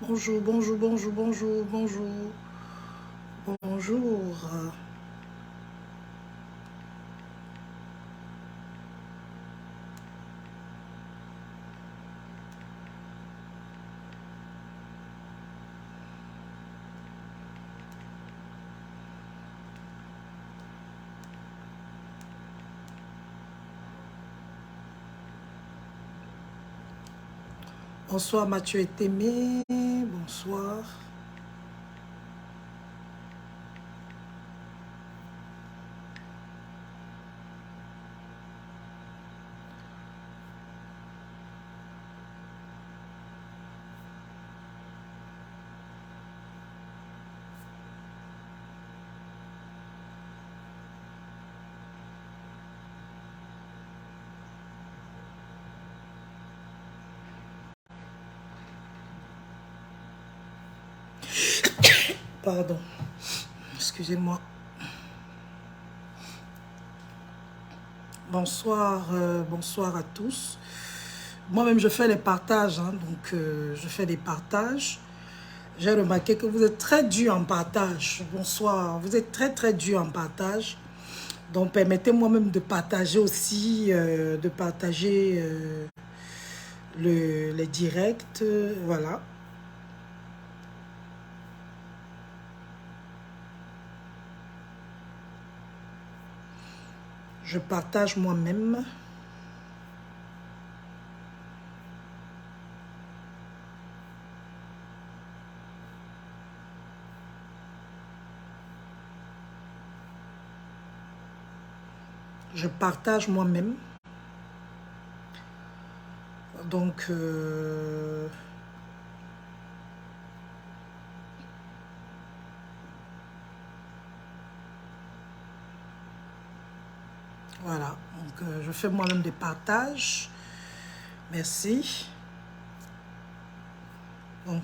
Bonjour, bonjour, bonjour, bonjour, bonjour, bonjour. Bonsoir Mathieu et Témé, bonsoir. Pardon, excusez-moi. Bonsoir, bonsoir à tous. Moi-même, je fais les partages, hein, donc je fais des partages. J'ai remarqué que vous êtes très dur en partage. Bonsoir, vous êtes très très dur en partage. Donc permettez-moi même de partager aussi, de partager les directs, voilà. Je partage moi-même. Je partage moi-même. Donc, voilà. Donc, je fais moi-même des partages. Merci. Bon.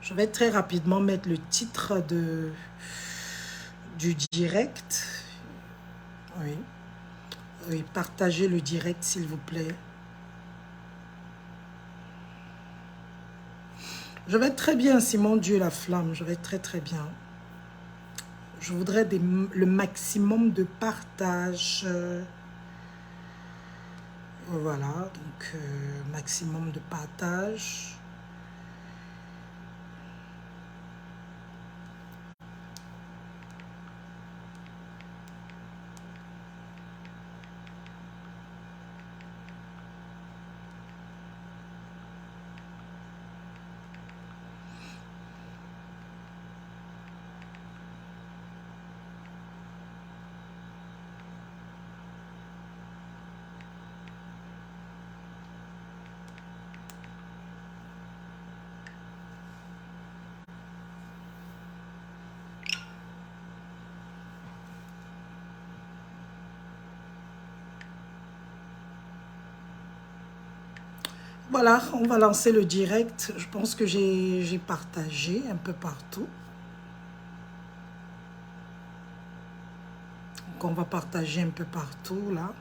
Je vais très rapidement mettre le titre du direct. Oui. Oui, partagez le direct, s'il vous plaît. Je vais très bien, Simon Dieu la flamme. Je vais très très bien. Je voudrais le maximum de partage. Voilà, donc maximum de partage. Voilà, on va lancer le direct. Je pense que j'ai partagé un peu partout. Donc on va partager un peu partout là.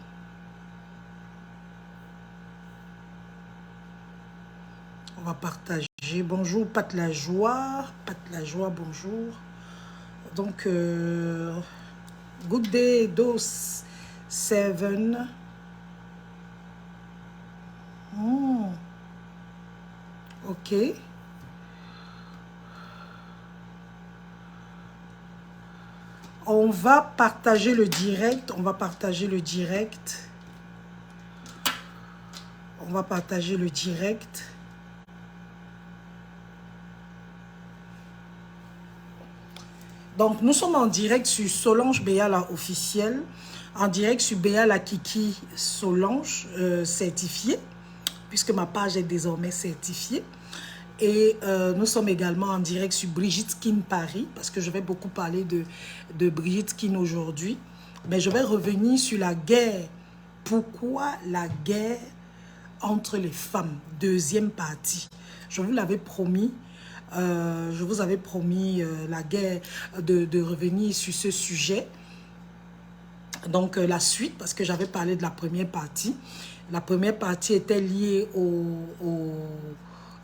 On va partager. Bonjour Pat la joie. Pat la joie, bonjour. Donc, good day, dose 7. Ok. On va partager le direct. On va partager le direct. On va partager le direct. Donc, nous sommes en direct sur Solange Béala officielle, en direct sur Béala Kiki Solange certifiée, puisque ma page est désormais certifiée. Et nous sommes également en direct sur Brigitte Skin Paris, parce que je vais beaucoup parler de Brigitte Skin aujourd'hui. Mais je vais revenir sur la guerre. Pourquoi la guerre entre les femmes? Deuxième partie. Je vous l'avais promis. Je vous avais promis la guerre, de revenir sur ce sujet. Donc la suite, parce que j'avais parlé de la première partie. La première partie était liée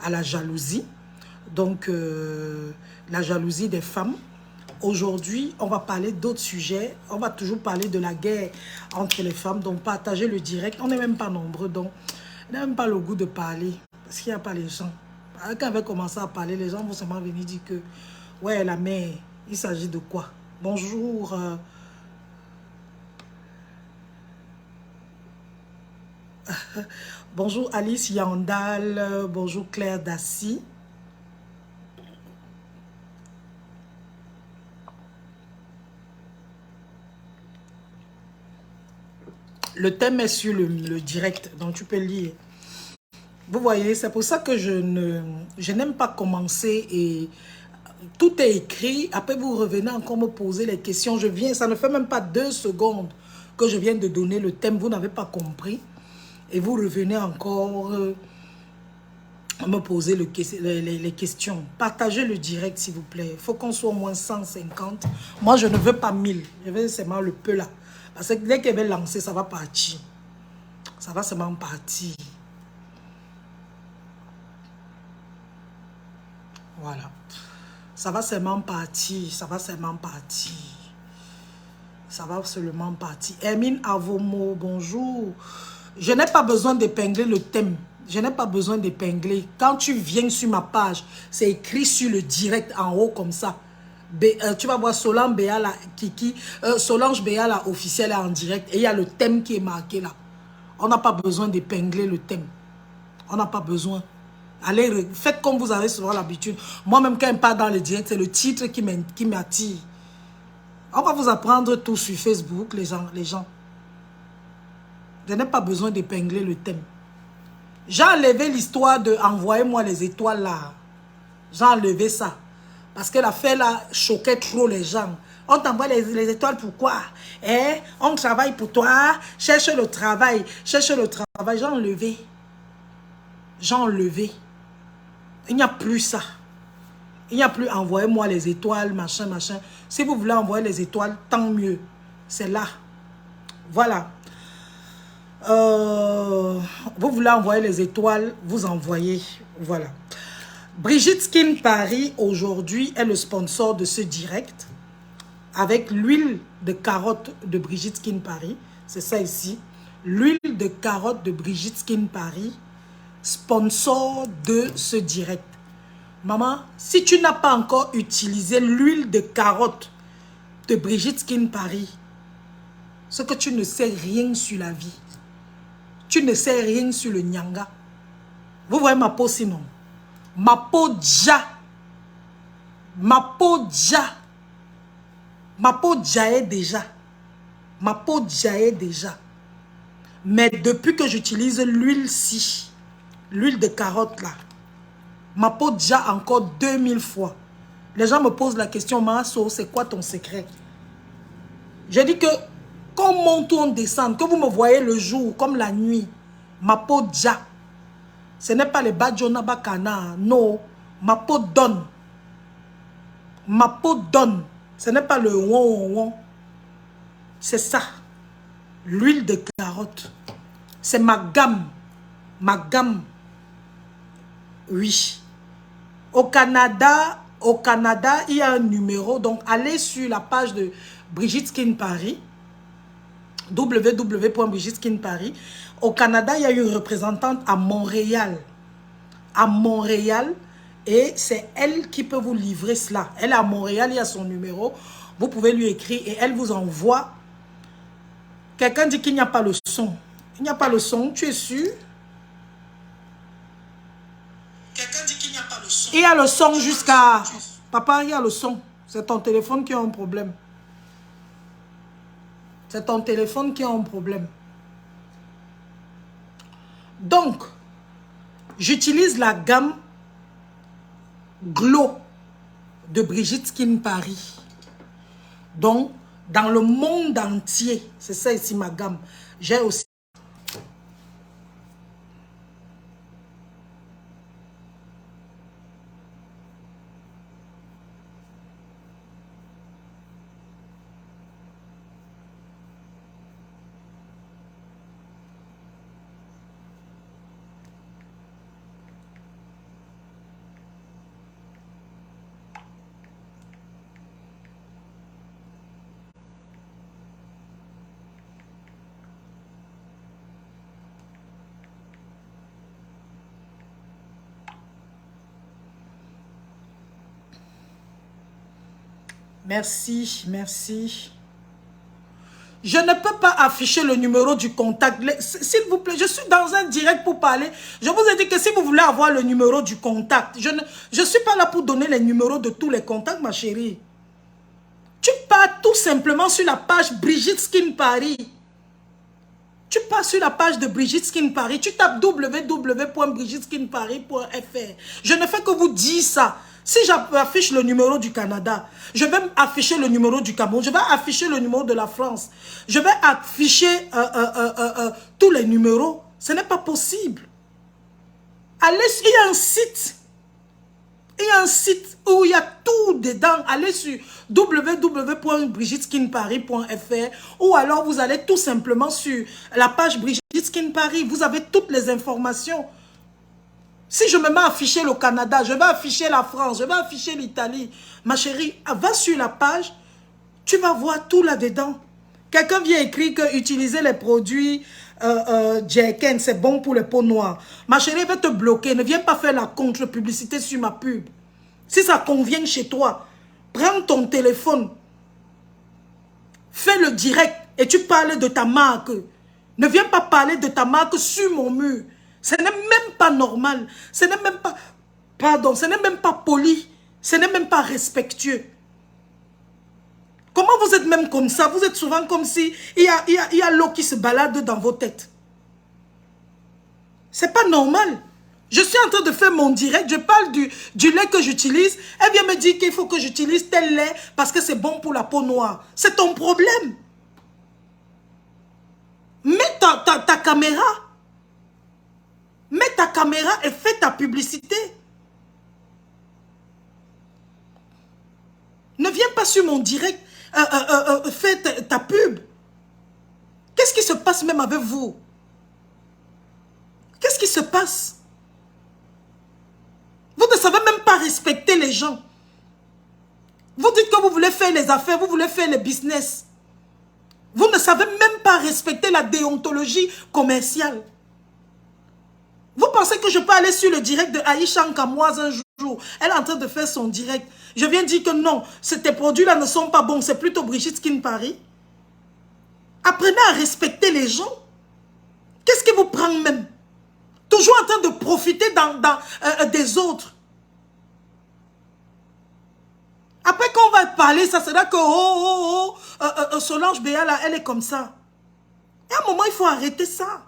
à la jalousie. Donc, la jalousie des femmes. Aujourd'hui, on va parler d'autres sujets. On va toujours parler de la guerre entre les femmes. Donc, partagez le direct. On n'est même pas nombreux. Donc, on n'a même pas le goût de parler. Parce qu'il n'y a pas les gens. Quand on va commencer à parler, les gens vont seulement venir dire que, ouais, la mère, il s'agit de quoi? Bonjour. Bonjour Alice Yandal. Bonjour Claire Dassy. Le thème est sur le direct, donc tu peux lire. Vous voyez, c'est pour ça que je n'aime pas commencer et tout est écrit. Après, vous revenez encore me poser les questions. Je viens, ça ne fait même pas 2 secondes que je viens de donner le thème. Vous n'avez pas compris. Et vous revenez encore me poser les questions. Partagez le direct, s'il vous plaît. Il faut qu'on soit au moins 150. Moi, je ne veux pas 1000. Je veux seulement le peu là. Parce que dès qu'elle va lancer, ça va partir. Ça va seulement partir. Voilà. Ça va seulement partir. Ça va seulement partir. Ça va seulement partir. Hermine Avomo, bonjour. Je n'ai pas besoin d'épingler le thème. Je n'ai pas besoin d'épingler. Quand tu viens sur ma page, c'est écrit sur le direct en haut comme ça. Tu vas voir Solange Béala, Solange Béala officielle en direct. Et il y a le thème qui est marqué là. On n'a pas besoin d'épingler le thème. On n'a pas besoin. Allez, faites comme vous avez souvent l'habitude. Moi-même, quand je pars dans le direct, c'est le titre qui m'attire. On va vous apprendre tout sur Facebook, les gens. Je n'ai pas besoin d'épingler le thème. J'ai enlevé l'histoire de envoyez-moi les étoiles là. J'ai enlevé ça. Parce que l'affaire là choquait trop les gens. On t'envoie les étoiles, pourquoi? On travaille pour toi. Cherche le travail. Cherche le travail. J'ai enlevé. J'ai enlevé. Il n'y a plus ça. Il n'y a plus envoyez-moi les étoiles, machin, machin. Si vous voulez envoyer les étoiles, tant mieux. C'est là. Voilà. Vous voulez envoyer les étoiles, vous envoyez. Voilà. Brigitte Skin Paris, aujourd'hui, est le sponsor de ce direct. Avec l'huile de carotte de Brigitte Skin Paris. C'est ça ici. L'huile de carotte de Brigitte Skin Paris. Sponsor de ce direct. Maman, si tu n'as pas encore utilisé l'huile de carotte de Brigitte Skin Paris, c'est que tu ne sais rien sur la vie. Tu ne sais rien sur le nyanga. Vous voyez ma peau sinon? Ma peau déjà. Ma peau déjà. Ma peau déjà. Ma peau déjà. Mais depuis que j'utilise l'huile-ci, l'huile de carotte là, ma peau déjà encore 2000 fois. Les gens me posent la question, Maso, c'est quoi ton secret? Je dis que, comme on monte ou on descend, que vous me voyez le jour comme la nuit, ma peau déjà. Ce n'est pas les Bajona Bakana, non. Ma peau donne. Ma peau donne. Ce n'est pas le won. C'est ça. L'huile de carotte. C'est ma gamme. Ma gamme. Oui. Au Canada, il y a un numéro. Donc, allez sur la page de Brigitte Skin Paris. www.Brigitte Skin Paris. Au Canada, il y a une représentante à Montréal. À Montréal. Et c'est elle qui peut vous livrer cela. Elle est à Montréal, il y a son numéro. Vous pouvez lui écrire et elle vous envoie. Quelqu'un dit qu'il n'y a pas le son. Il n'y a pas le son, tu es sûr? Quelqu'un dit qu'il n'y a pas le son. Il y a le son jusqu'à... Papa, il y a le son. C'est ton téléphone qui a un problème. C'est ton téléphone qui a un problème. Donc, j'utilise la gamme Glow de Brigitte Skin Paris. Donc, dans le monde entier, c'est ça ici ma gamme. J'ai aussi... Merci, merci. Je ne peux pas afficher le numéro du contact. S'il vous plaît, je suis dans un direct pour parler. Je vous ai dit que si vous voulez avoir le numéro du contact, je ne suis pas là pour donner les numéros de tous les contacts, ma chérie. Tu pars tout simplement sur la page Brigitte Skin Paris. Tu pars sur la page de Brigitte Skin Paris. Tu tapes www.brigiteskinparis.fr. Je ne fais que vous dire ça. Si j'affiche le numéro du Canada, je vais afficher le numéro du Cameroun, je vais afficher le numéro de la France, je vais afficher tous les numéros. Ce n'est pas possible. Allez, il y a un site. Il y a un site où il y a tout dedans. Allez sur www.brigiteskinparis.fr ou alors vous allez tout simplement sur la page Brigitte Skin Paris. Vous avez toutes les informations. Si je me mets à afficher le Canada, je vais afficher la France, je vais afficher l'Italie. Ma chérie, va sur la page, tu vas voir tout là-dedans. Quelqu'un vient écrire que utiliser les produits Jerken, c'est bon pour les peaux noires. Ma chérie, elle va te bloquer. Ne viens pas faire la contre-publicité sur ma pub. Si ça convient chez toi, prends ton téléphone, fais le direct et tu parles de ta marque. Ne viens pas parler de ta marque sur mon mur. Ce n'est même pas normal. Ce n'est même pas... Pardon, ce n'est même pas poli. Ce n'est même pas respectueux. Comment vous êtes même comme ça? Vous êtes souvent comme si il y a l'eau qui se balade dans vos têtes. C'est pas normal. Je suis en train de faire mon direct. Je parle du lait que j'utilise. Elle vient me dire qu'il faut que j'utilise tel lait parce que c'est bon pour la peau noire. C'est ton problème. Mets ta caméra. Mets ta caméra et fais ta publicité. Ne viens pas sur mon direct, fais ta pub. Qu'est-ce qui se passe même avec vous? Qu'est-ce qui se passe? Vous ne savez même pas respecter les gens. Vous dites que vous voulez faire les affaires, vous voulez faire les business. Vous ne savez même pas respecter la déontologie commerciale. Vous pensez que je peux aller sur le direct de Aïcha Nkamoise un jour? Elle est en train de faire son direct. Je viens dire que non, ces produits-là ne sont pas bons. C'est plutôt Brigitte Skin Paris. Apprenez à respecter les gens. Qu'est-ce qui vous prend même? Toujours en train de profiter des autres. Après qu'on va parler, ça sera que Solange Béa, là, elle est comme ça. Et à un moment, il faut arrêter ça.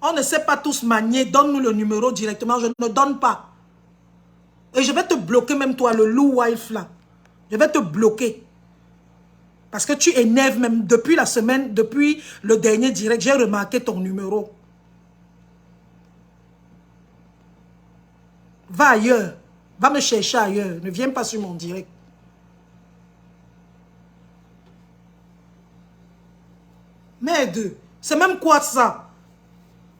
On ne sait pas tous manier. Donne-nous le numéro directement. Je ne donne pas. Et je vais te bloquer même toi, le loup wife là. Je vais te bloquer. Parce que tu énerves même depuis la semaine, depuis le dernier direct. J'ai remarqué ton numéro. Va ailleurs. Va me chercher ailleurs. Ne viens pas sur mon direct. Merde. C'est même quoi ça?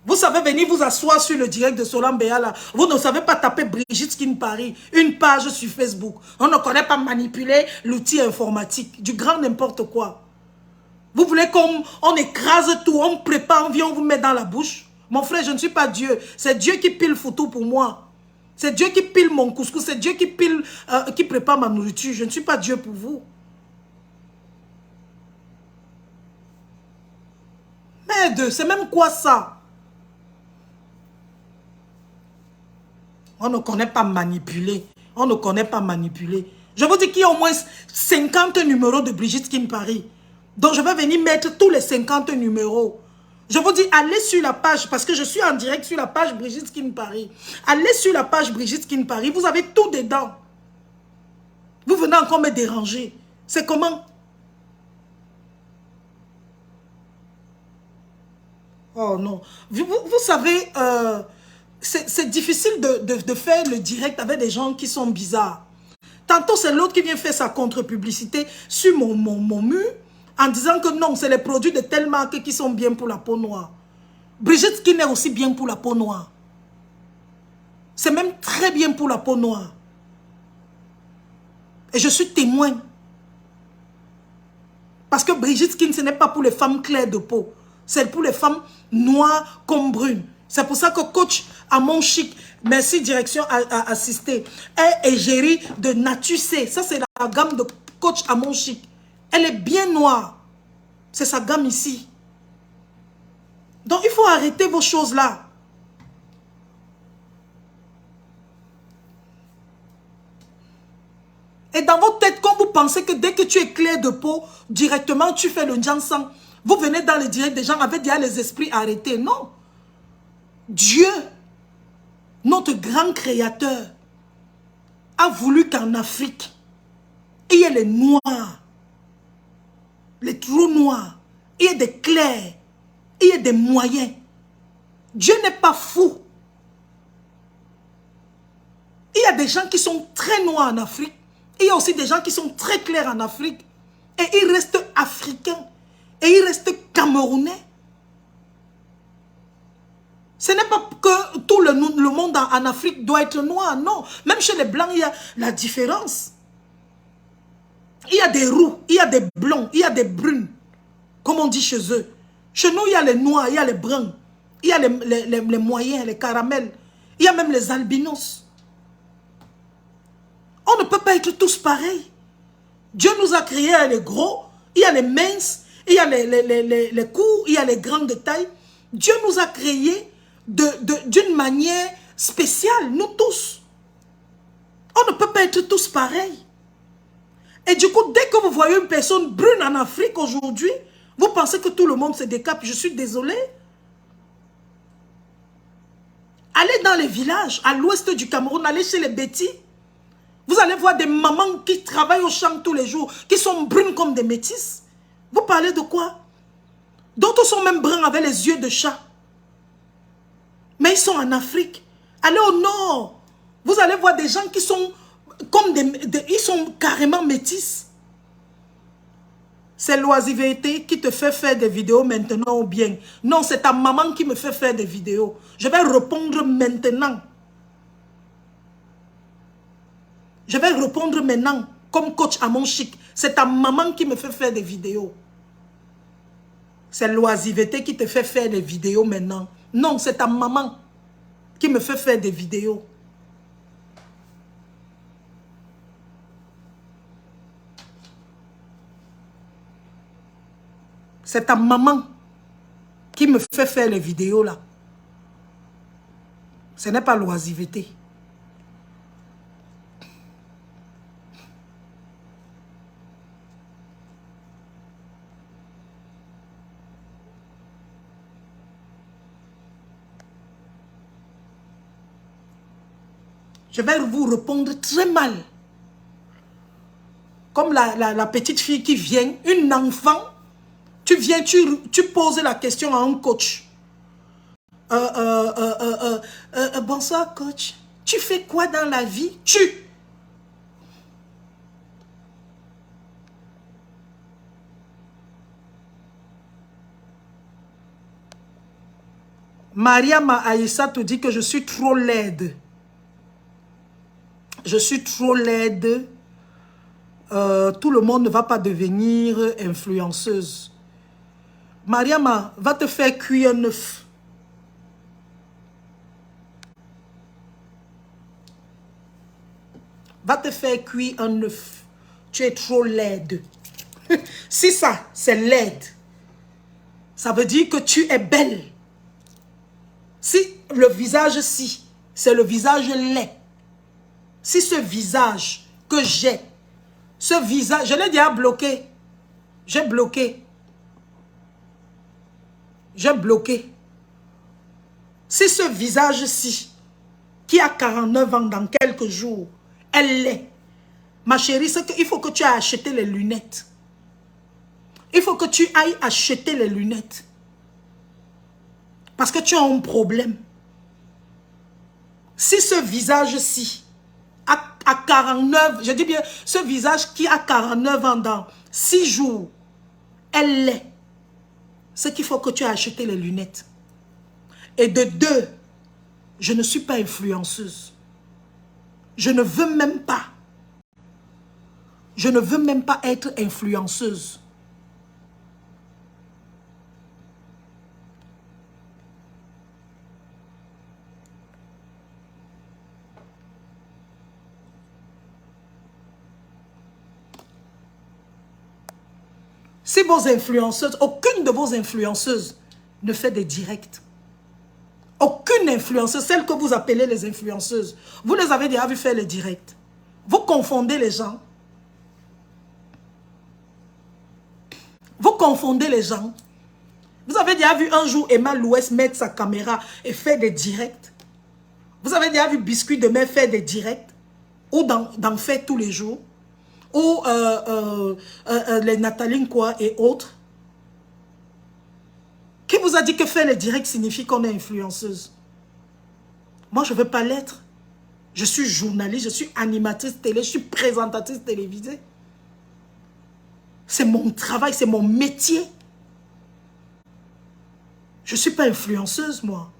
Vous savez venir vous asseoir sur le direct de Solange Béa là. Vous ne savez pas taper Brigitte Skin Paris, une page sur Facebook. On ne connaît pas manipuler l'outil informatique. Du grand n'importe quoi. Vous voulez qu'on écrase tout, on prépare, on vient, on vous met dans la bouche. Mon frère, je ne suis pas Dieu. C'est Dieu qui pile photo pour moi. C'est Dieu qui pile mon couscous. C'est Dieu qui pile, qui prépare ma nourriture. Je ne suis pas Dieu pour vous. Merde, c'est même quoi ça? On ne connaît pas manipuler. On ne connaît pas manipuler. Je vous dis qu'il y a au moins 50 numéros de Brigitte Skin Paris. Donc je vais venir mettre tous les 50 numéros. Je vous dis, allez sur la page, parce que je suis en direct sur la page Brigitte Skin Paris. Allez sur la page Brigitte Skin Paris, vous avez tout dedans. Vous venez encore me déranger. C'est comment? Oh non. Vous savez... c'est difficile de faire le direct avec des gens qui sont bizarres. Tantôt, c'est l'autre qui vient faire sa contre-publicité sur mon mur en disant que non, c'est les produits de telle marque qui sont bien pour la peau noire. Brigitte Skin est aussi bien pour la peau noire. C'est même très bien pour la peau noire. Et je suis témoin. Parce que Brigitte Skin, ce n'est pas pour les femmes claires de peau. C'est pour les femmes noires comme brunes. C'est pour ça que coach Amon Chic, merci direction assistée, est égérie de Nature C. Ça, c'est la gamme de coach Amon Chic. Elle est bien noire. C'est sa gamme ici. Donc, il faut arrêter vos choses-là. Et dans votre tête, quand vous pensez que dès que tu es clair de peau, directement, tu fais le Jansan. Vous venez dans les directs des gens avec déjà les esprits arrêtés. Non. Dieu, notre grand créateur, a voulu qu'en Afrique, il y ait les noirs, les trous noirs, il y ait des clairs, il y ait des moyens. Dieu n'est pas fou. Il y a des gens qui sont très noirs en Afrique. Il y a aussi des gens qui sont très clairs en Afrique. Et ils restent africains. Et ils restent camerounais. Ce n'est pas que tout le monde en Afrique doit être noir. Non. Même chez les blancs, il y a la différence. Il y a des roux, il y a des blonds, il y a des brunes. Comme on dit chez eux. Chez nous, il y a les noirs, il y a les bruns. Il y a les moyens, les caramels. Il y a même les albinos. On ne peut pas être tous pareils. Dieu nous a créés les gros, il y a les minces, il y a les courts, il y a les grands de taille. Dieu nous a créés d'une manière spéciale, nous tous. On ne peut pas être tous pareils. Et du coup, dès que vous voyez une personne brune en Afrique aujourd'hui, vous pensez que tout le monde se décape. Je suis désolée. Allez dans les villages, à l'ouest du Cameroun, allez chez les Bétis. Vous allez voir des mamans qui travaillent au champ tous les jours, qui sont brunes comme des métisses. Vous parlez de quoi? D'autres sont même bruns avec les yeux de chat. Mais ils sont en Afrique. Allez au nord. Vous allez voir des gens qui sont comme ils sont carrément métisses. C'est l'oisiveté qui te fait faire des vidéos maintenant ou bien. Non, c'est ta maman qui me fait faire des vidéos. Je vais répondre maintenant. Je vais répondre maintenant comme coach Amon Chic. C'est ta maman qui me fait faire des vidéos. C'est l'oisiveté qui te fait faire des vidéos maintenant. Non, c'est ta maman qui me fait faire des vidéos. C'est ta maman qui me fait faire les vidéos là. Ce n'est pas l'oisiveté. Je vais vous répondre très mal. Comme la petite fille qui vient, une enfant, tu viens, tu poses la question à un coach. Bonsoir coach, tu fais quoi dans la vie? Mariama Aïssa te dit que je suis trop laide. Je suis trop laide. Tout le monde ne va pas devenir influenceuse. Mariama, va te faire cuire un œuf. Va te faire cuire un œuf. Tu es trop laide. Si ça, c'est laide, ça veut dire que tu es belle. Si le visage, si, c'est le visage laid. Si ce visage que j'ai, ce visage, je l'ai déjà bloqué. J'ai bloqué. J'ai bloqué. Si ce visage-ci, qui a 49 ans dans quelques jours, elle l'est. Ma chérie, c'est qu'il faut que tu ailles acheter les lunettes. Il faut que tu ailles acheter les lunettes. Parce que tu as un problème. Si ce visage-ci, à 49, je dis bien, ce visage qui a 49 ans dans 6 jours, elle l'est. C'est qu'il faut que tu aies acheté les lunettes. Et de deux, je ne suis pas influenceuse. Je ne veux même pas. Je ne veux même pas être influenceuse. Si vos influenceuses, aucune de vos influenceuses ne fait des directs. Aucune influenceuse, celle que vous appelez les influenceuses, vous les avez déjà vu faire les directs. Vous confondez les gens. Vous confondez les gens. Vous avez déjà vu un jour Emma Louès mettre sa caméra et faire des directs. Vous avez déjà vu Biscuit de Mer faire des directs. Ou d'en faire tous les jours. Ou les Nathalie quoi et autres. Qui vous a dit que faire les directs signifie qu'on est influenceuse? Moi, je ne veux pas l'être. Je suis journaliste, je suis animatrice télé, je suis présentatrice télévisée. C'est mon travail, c'est mon métier. Je ne suis pas influenceuse, moi.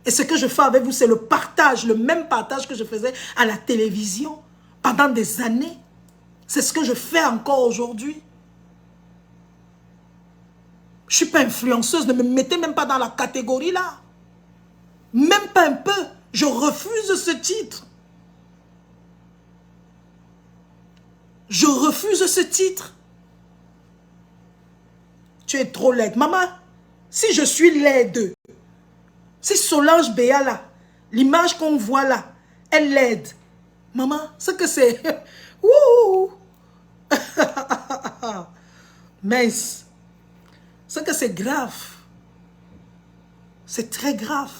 Et ce que je fais avec vous, c'est le partage, le même partage que je faisais à la télévision pendant des années. C'est ce que je fais encore aujourd'hui. Je ne suis pas influenceuse, ne me mettez même pas dans la catégorie là. Même pas un peu. Je refuse ce titre. Je refuse ce titre. Tu es trop laide. Maman, si je suis laide, si Solange Béa là, l'image qu'on voit là, elle laide. Maman, ce que c'est... Ouh. Mince. Ce que c'est grave. C'est très grave.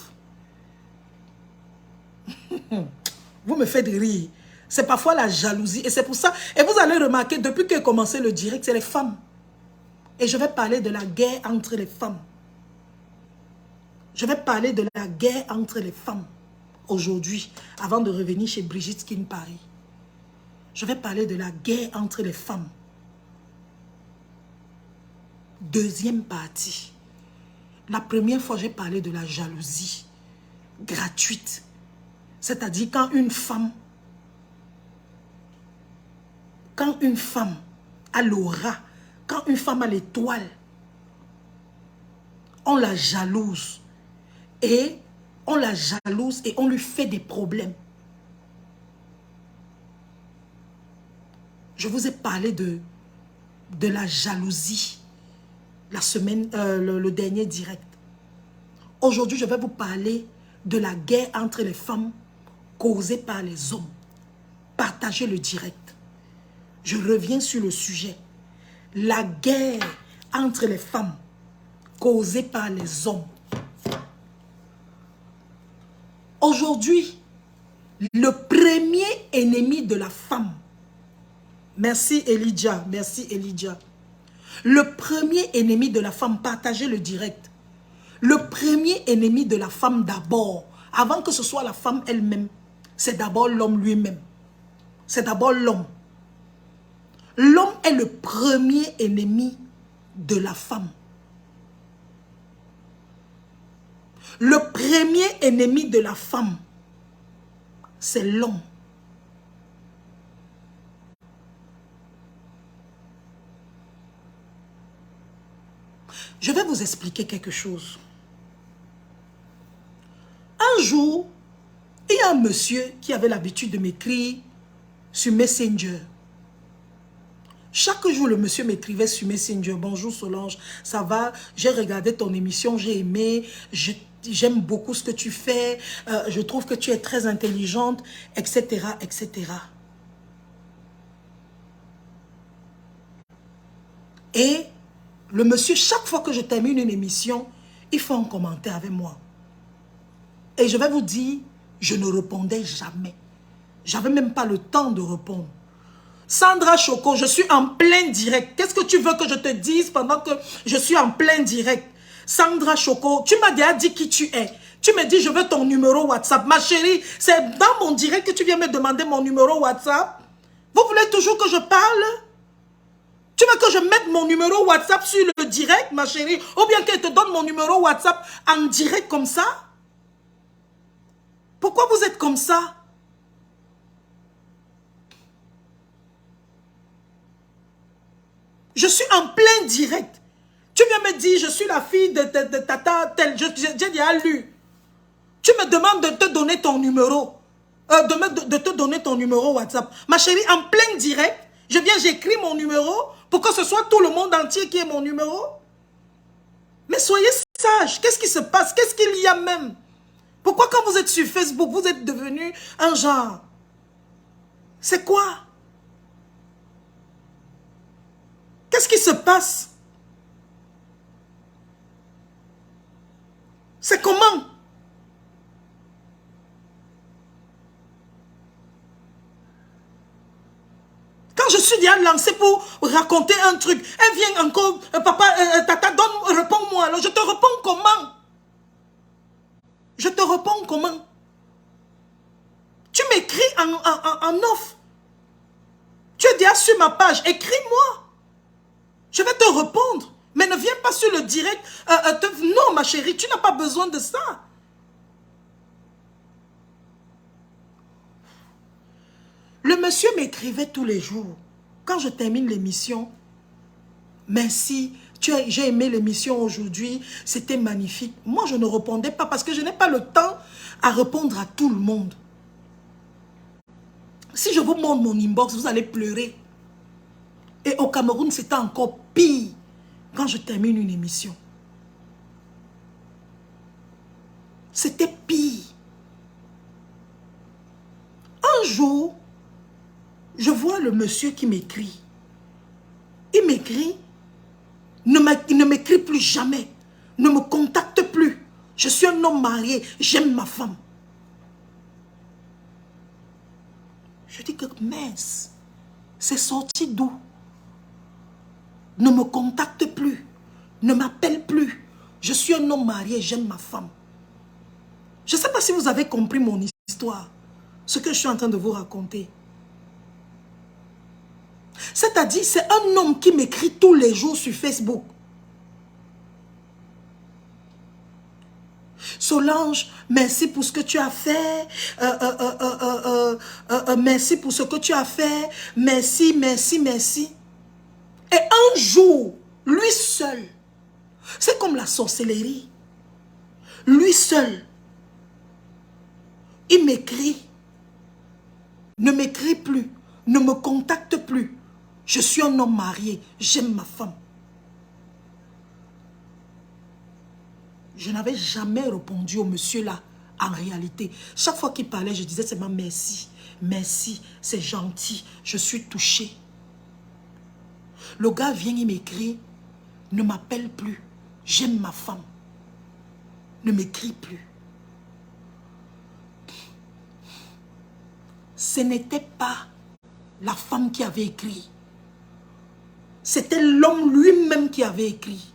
Vous me faites rire. C'est parfois la jalousie. Et c'est pour ça. Et vous allez remarquer, depuis que j'ai commencé le direct, c'est les femmes. Et je vais parler de la guerre entre les femmes. Je vais parler de la guerre entre les femmes. Aujourd'hui, avant de revenir chez Brigitte Skin Paris. Je vais parler de la guerre entre les femmes. Deuxième partie. La première fois, j'ai parlé de la jalousie gratuite. C'est-à-dire quand une femme a l'aura, quand une femme a l'étoile, on la jalouse. Et on la jalouse et on lui fait des problèmes. Je vous ai parlé de la jalousie la semaine, le dernier direct. Aujourd'hui, je vais vous parler de la guerre entre les femmes causée par les hommes. Partagez le direct. Je reviens sur le sujet. La guerre entre les femmes causée par les hommes. Aujourd'hui, le premier ennemi de la femme. Merci Elijah, merci Elijah. Le premier ennemi de la femme, partagez le direct. Le premier ennemi de la femme d'abord, avant que ce soit la femme elle-même, c'est d'abord l'homme lui-même. C'est d'abord l'homme. L'homme est le premier ennemi de la femme. Le premier ennemi de la femme, c'est l'homme. Je vais vous expliquer quelque chose. Un jour, il y a un monsieur qui avait l'habitude de m'écrire sur Messenger. Chaque jour, le monsieur m'écrivait sur Messenger. Bonjour Solange, ça va? J'ai regardé ton émission, j'ai aimé, j'aime beaucoup ce que tu fais, je trouve que tu es très intelligente, etc., etc. Et le monsieur, chaque fois que je termine une émission, il fait un commentaire avec moi. Et je vais vous dire, je ne répondais jamais. J'avais même pas le temps de répondre. Sandra Choco, je suis en plein direct. Qu'est-ce que tu veux que je te dise pendant que je suis en plein direct? Sandra Choco, tu m'as déjà dit qui tu es. Tu me dis, je veux ton numéro WhatsApp. Ma chérie, c'est dans mon direct que tu viens me demander mon numéro WhatsApp. Vous voulez toujours que je parle? Tu veux que je mette mon numéro WhatsApp sur le direct, ma chérie? Ou bien qu'elle te donne mon numéro WhatsApp en direct comme ça? Pourquoi vous êtes comme ça? Je suis en plein direct. Tu viens me dire, je suis la fille de Tata, tel, j'ai déjà lu. Tu me demandes de te donner ton numéro. De te donner ton numéro WhatsApp. Ma chérie, en plein direct, je viens, j'écris mon numéro Pour que ce soit tout le monde entier qui ait mon numéro? Mais soyez sages. Qu'est-ce qui se passe? Qu'est-ce qu'il y a même? Pourquoi quand vous êtes sur Facebook, vous êtes devenu un genre? C'est quoi? Qu'est-ce qui se passe? C'est comment? Quand je suis déjà lancée pour raconter un truc, elle vient encore, papa, tata, réponds-moi. Alors je te réponds comment? Je te réponds comment? Tu m'écris en off. Tu es déjà sur ma page. Écris-moi. Je vais te répondre. Mais ne viens pas sur le direct. Non, ma chérie, tu n'as pas besoin de ça. Le monsieur m'écrivait tous les jours. Quand je termine l'émission, merci, j'ai aimé l'émission aujourd'hui, c'était magnifique. Moi, je ne répondais pas parce que je n'ai pas le temps à répondre à tout le monde. Si je vous montre mon inbox, vous allez pleurer. Et au Cameroun, c'était encore pire quand je termine une émission. C'était pire. Un jour, je vois le monsieur qui m'écrit. Il m'écrit, il ne m'écrit plus jamais, ne me contacte plus. Je suis un homme marié, j'aime ma femme. Je dis que mince, c'est sorti d'où? Ne me contacte plus, ne m'appelle plus. Je suis un homme marié, j'aime ma femme. Je ne sais pas si vous avez compris mon histoire, ce que je suis en train de vous raconter. C'est-à-dire, c'est un homme qui m'écrit tous les jours sur Facebook. Solange, merci pour ce que tu as fait. Merci pour ce que tu as fait. Merci, merci, merci. Et un jour, lui seul, c'est comme la sorcellerie. Lui seul, il m'écrit. Ne m'écrit plus. Ne me contacte plus. Je suis un homme marié. J'aime ma femme. Je n'avais jamais répondu au monsieur là, en réalité. Chaque fois qu'il parlait, je disais seulement merci. Merci, c'est gentil. Je suis touchée. Le gars vient, il m'écrit. Ne m'appelle plus. J'aime ma femme. Ne m'écrit plus. Ce n'était pas la femme qui avait écrit. C'était l'homme lui-même qui avait écrit.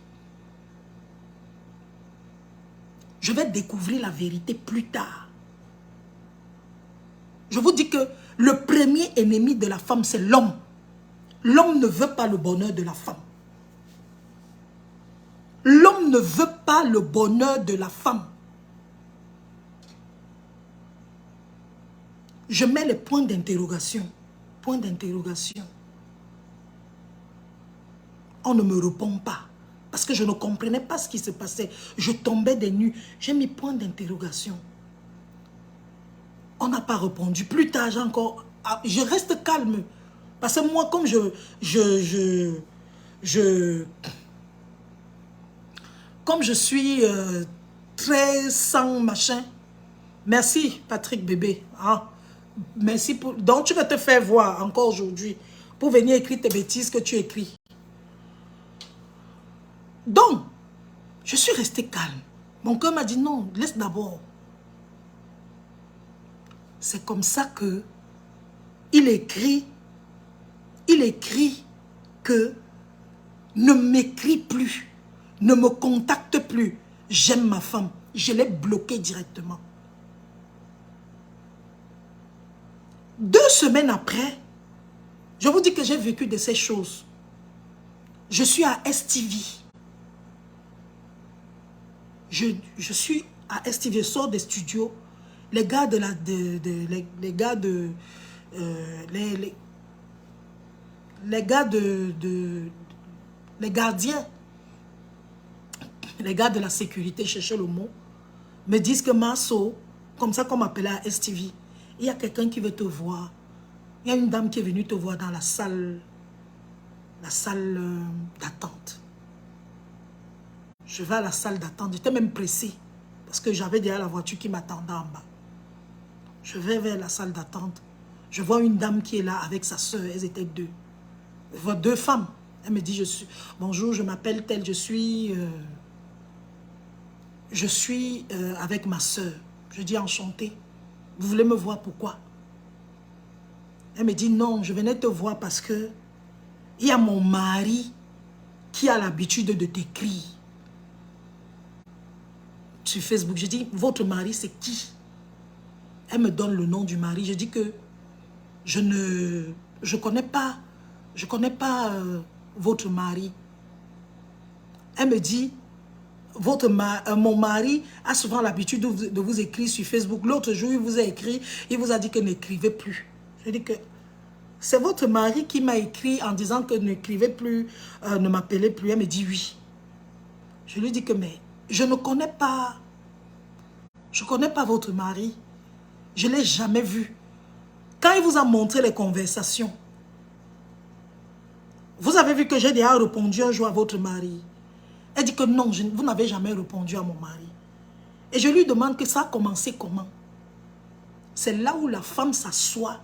Je vais découvrir la vérité plus tard. Je vous dis que le premier ennemi de la femme, c'est l'homme. L'homme ne veut pas le bonheur de la femme. L'homme ne veut pas le bonheur de la femme. Je mets les points d'interrogation. Point d'interrogation. On ne me répond pas. Parce que je ne comprenais pas ce qui se passait. Je tombais des nues. J'ai mis point d'interrogation. On n'a pas répondu. Plus tard, j'ai encore... Je reste calme. Parce que moi, comme comme je suis très sans machin. Merci, Patrick bébé. Hein? Merci pour... Donc, tu vas te faire voir encore aujourd'hui pour venir écrire tes bêtises que tu écris. Donc, je suis restée calme. Mon cœur m'a dit non, laisse d'abord. C'est comme ça que il écrit que ne m'écris plus, ne me contacte plus. J'aime ma femme. Je l'ai bloqué directement. 2 semaines après, je vous dis que j'ai vécu de ces choses. Je suis à STV. Je suis à STV, je sors des studios. Les gars de la... les gars de... les gars les gardiens, les gars de la sécurité, cherchez le mot, me disent que Masso, comme ça qu'on m'appelait à STV, il y a quelqu'un qui veut te voir. Il y a une dame qui est venue te voir dans la salle. la salle d'attente. Je vais à la salle d'attente. J'étais même pressée parce que j'avais déjà la voiture qui m'attendait en bas. Je vais vers la salle d'attente. Je vois une dame qui est là avec sa soeur. Elles étaient deux. Je vois deux femmes. Elle me dit, bonjour, je m'appelle telle, je suis avec ma soeur. Je dis, enchantée. Vous voulez me voir pourquoi? Elle me dit, non, je venais te voir parce que il y a mon mari qui a l'habitude de t'écrire sur Facebook. Je dis, votre mari, c'est qui? Elle me donne le nom du mari. Je dis que je connais pas votre mari. Elle me dit, mon mari a souvent l'habitude de vous écrire sur Facebook. L'autre jour, il vous a écrit, il vous a dit que n'écrivez plus. Je dis que c'est votre mari qui m'a écrit en disant que n'écrivez plus, ne m'appelez plus. Elle me dit oui. Je lui dis que mais je ne connais pas, votre mari. Je ne l'ai jamais vu. Quand il vous a montré les conversations, vous avez vu que j'ai déjà répondu un jour à votre mari. Elle dit que non, vous n'avez jamais répondu à mon mari. Et je lui demande que ça a commencé comment. C'est là où la femme s'assoit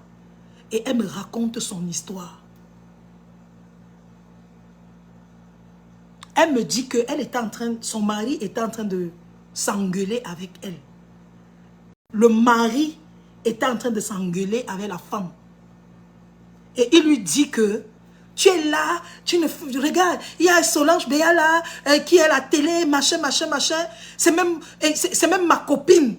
et elle me raconte son histoire. Elle me dit que son mari était en train de s'engueuler avec elle. Le mari était en train de s'engueuler avec la femme. Et il lui dit que tu es là, regarde, il y a Solange Béa là, qui est à la télé, machin. C'est même ma copine.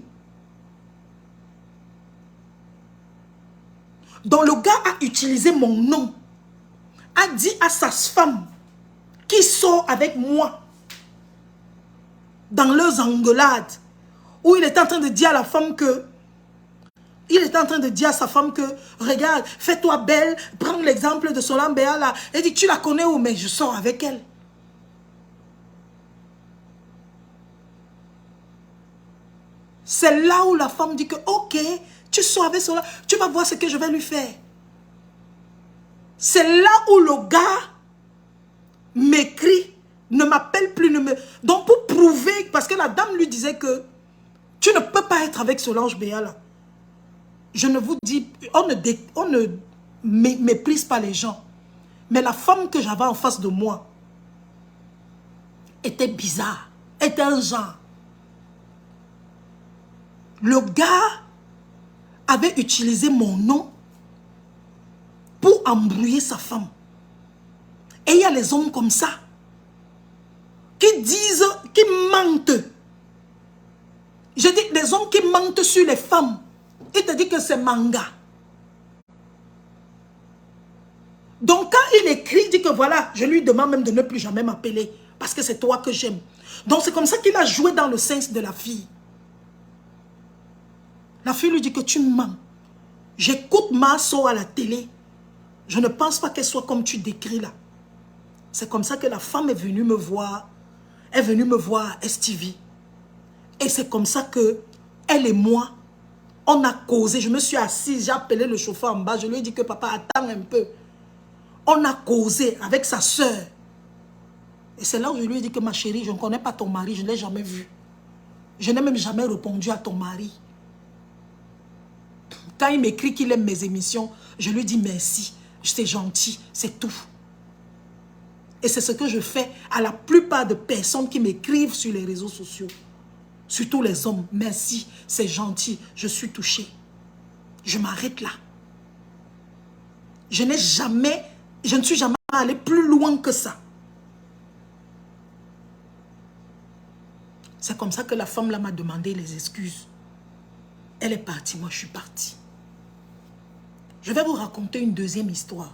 Donc le gars a utilisé mon nom, a dit à sa femme qui sort avec moi dans leurs engueulades, où il est en train de dire à la femme que, il est en train de dire à sa femme que, regarde, fais-toi belle, prends l'exemple de Solange Béa là. Elle dit, tu la connais où? Mais je sors avec elle. C'est là où la femme dit que, ok, tu sors avec Solange, tu vas voir ce que je vais lui faire. C'est là où le gars m'écrit, ne m'appelle plus, donc pour prouver, parce que la dame lui disait que, tu ne peux pas être avec Solange Béa là. Je ne vous dis, on ne méprise pas les gens. Mais la femme que j'avais en face de moi était bizarre, était un genre. Le gars avait utilisé mon nom pour embrouiller sa femme. Et il y a les hommes comme ça qui disent, qui mentent. Je dis, des hommes qui mentent sur les femmes. Il te dit que c'est manga. Donc quand il écrit, il dit que voilà, je lui demande même de ne plus jamais m'appeler parce que c'est toi que j'aime. Donc c'est comme ça qu'il a joué dans le sens de la fille. La fille lui dit que tu mens. J'écoute ma soeur à la télé. Je ne pense pas qu'elle soit comme tu décris là. C'est comme ça que la femme est venue me voir. Est venue me voir à STV. Et c'est comme ça que elle et moi, on a causé. Je me suis assise, j'ai appelé le chauffeur en bas. Je lui ai dit que papa, attends un peu. On a causé avec sa soeur. Et c'est là où je lui ai dit que ma chérie, je ne connais pas ton mari, je ne l'ai jamais vu. Je n'ai même jamais répondu à ton mari. Quand il m'écrit qu'il aime mes émissions, je lui dis merci. C'est gentil, c'est tout. Et c'est ce que je fais à la plupart de personnes qui m'écrivent sur les réseaux sociaux. Surtout les hommes. Merci, c'est gentil, je suis touchée. Je m'arrête là. Je ne suis jamais allée plus loin que ça. C'est comme ça que la femme là m'a demandé les excuses. Elle est partie, moi je suis partie. Je vais vous raconter une deuxième histoire.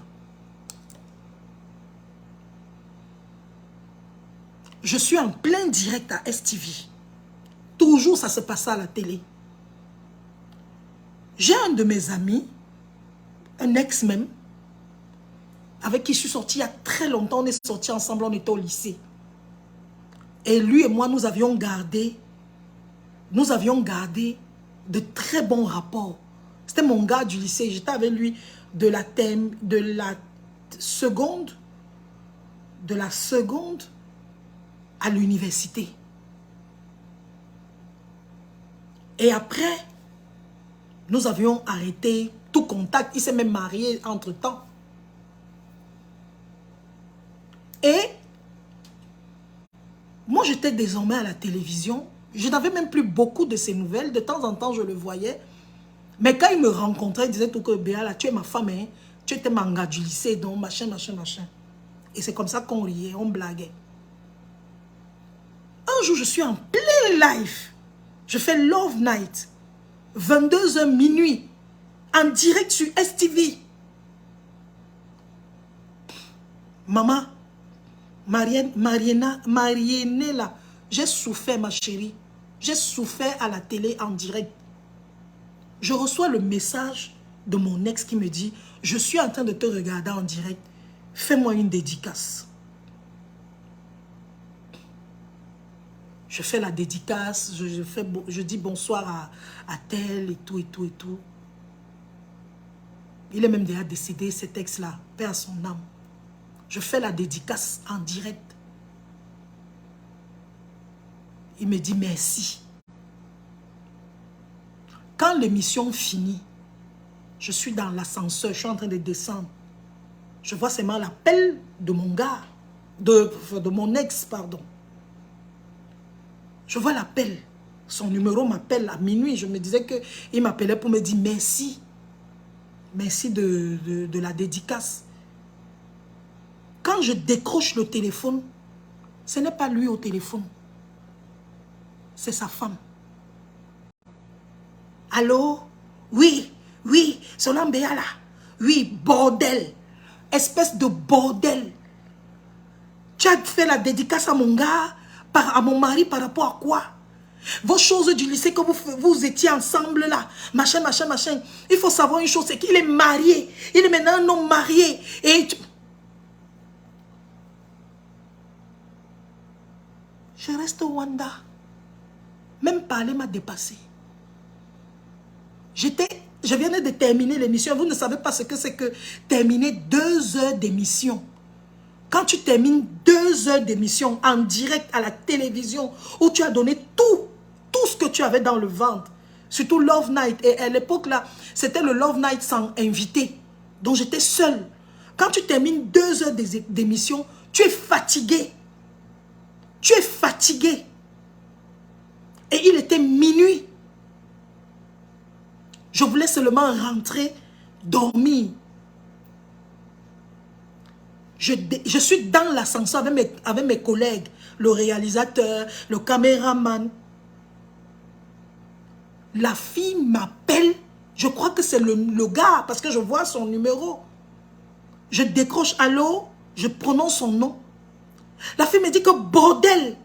Je suis en plein direct à STV. Toujours ça se passait à la télé. J'ai un de mes amis, un ex même, avec qui je suis sortie il y a très longtemps. On est sortis ensemble, on était au lycée. Et lui et moi, nous avions gardé de très bons rapports. C'était mon gars du lycée. J'étais avec lui de la seconde de la seconde à l'université. Et après, nous avions arrêté tout contact. Il s'est même marié entre-temps. Et moi, j'étais désormais à la télévision. Je n'avais même plus beaucoup de ses nouvelles. De temps en temps, je le voyais. Mais quand il me rencontrait, il disait tout que Béala, tu es ma femme, hein? Tu étais manga du lycée, donc machin, machin, machin. Et c'est comme ça qu'on riait, on blaguait. Un jour, je suis en plein live. Je fais Love Night. 22h minuit. En direct sur STV. Maman, Marianella, j'ai souffert, ma chérie. J'ai souffert à la télé en direct. Je reçois le message de mon ex qui me dit, je suis en train de te regarder en direct. Fais-moi une dédicace. Je fais la dédicace, je dis bonsoir à tel et tout, et tout, et tout. Il est même déjà décédé, cet ex-là, paix à son âme. Je fais la dédicace en direct. Il me dit merci. Quand l'émission finit, je suis dans l'ascenseur, je suis en train de descendre. Je vois seulement l'appel de mon gars, de mon ex, pardon. Je vois l'appel. Son numéro m'appelle à minuit. Je me disais qu'il m'appelait pour me dire merci. Merci de la dédicace. Quand je décroche le téléphone, ce n'est pas lui au téléphone. C'est sa femme. Allô? Oui, oui, son nom Béala. Oui, bordel. Espèce de bordel. Tu as fait la dédicace à mon gars, à mon mari par rapport à quoi? Vos choses du lycée que vous étiez ensemble là, machin, machin, machin. Il faut savoir une chose, c'est qu'il est marié. Il est maintenant un homme marié. Et je reste au Rwanda. Même parler m'a dépassé. Je venais de terminer l'émission. Vous ne savez pas ce que c'est que terminer 2 heures d'émission. Quand tu termines 2 heures d'émission en direct à la télévision, où tu as donné tout ce que tu avais dans le ventre, surtout Love Night. Et à l'époque là, c'était le Love Night sans invité. Donc j'étais seule. Quand tu termines 2 heures d'émission, tu es fatigué. Tu es fatigué. Et il était minuit. Je voulais seulement rentrer, dormir. Je suis dans l'ascenseur avec mes collègues, le réalisateur, le caméraman. La fille m'appelle. Je crois que c'est le gars, parce que je vois son numéro. Je décroche, allô, je prononce son nom. La fille me dit que bordel,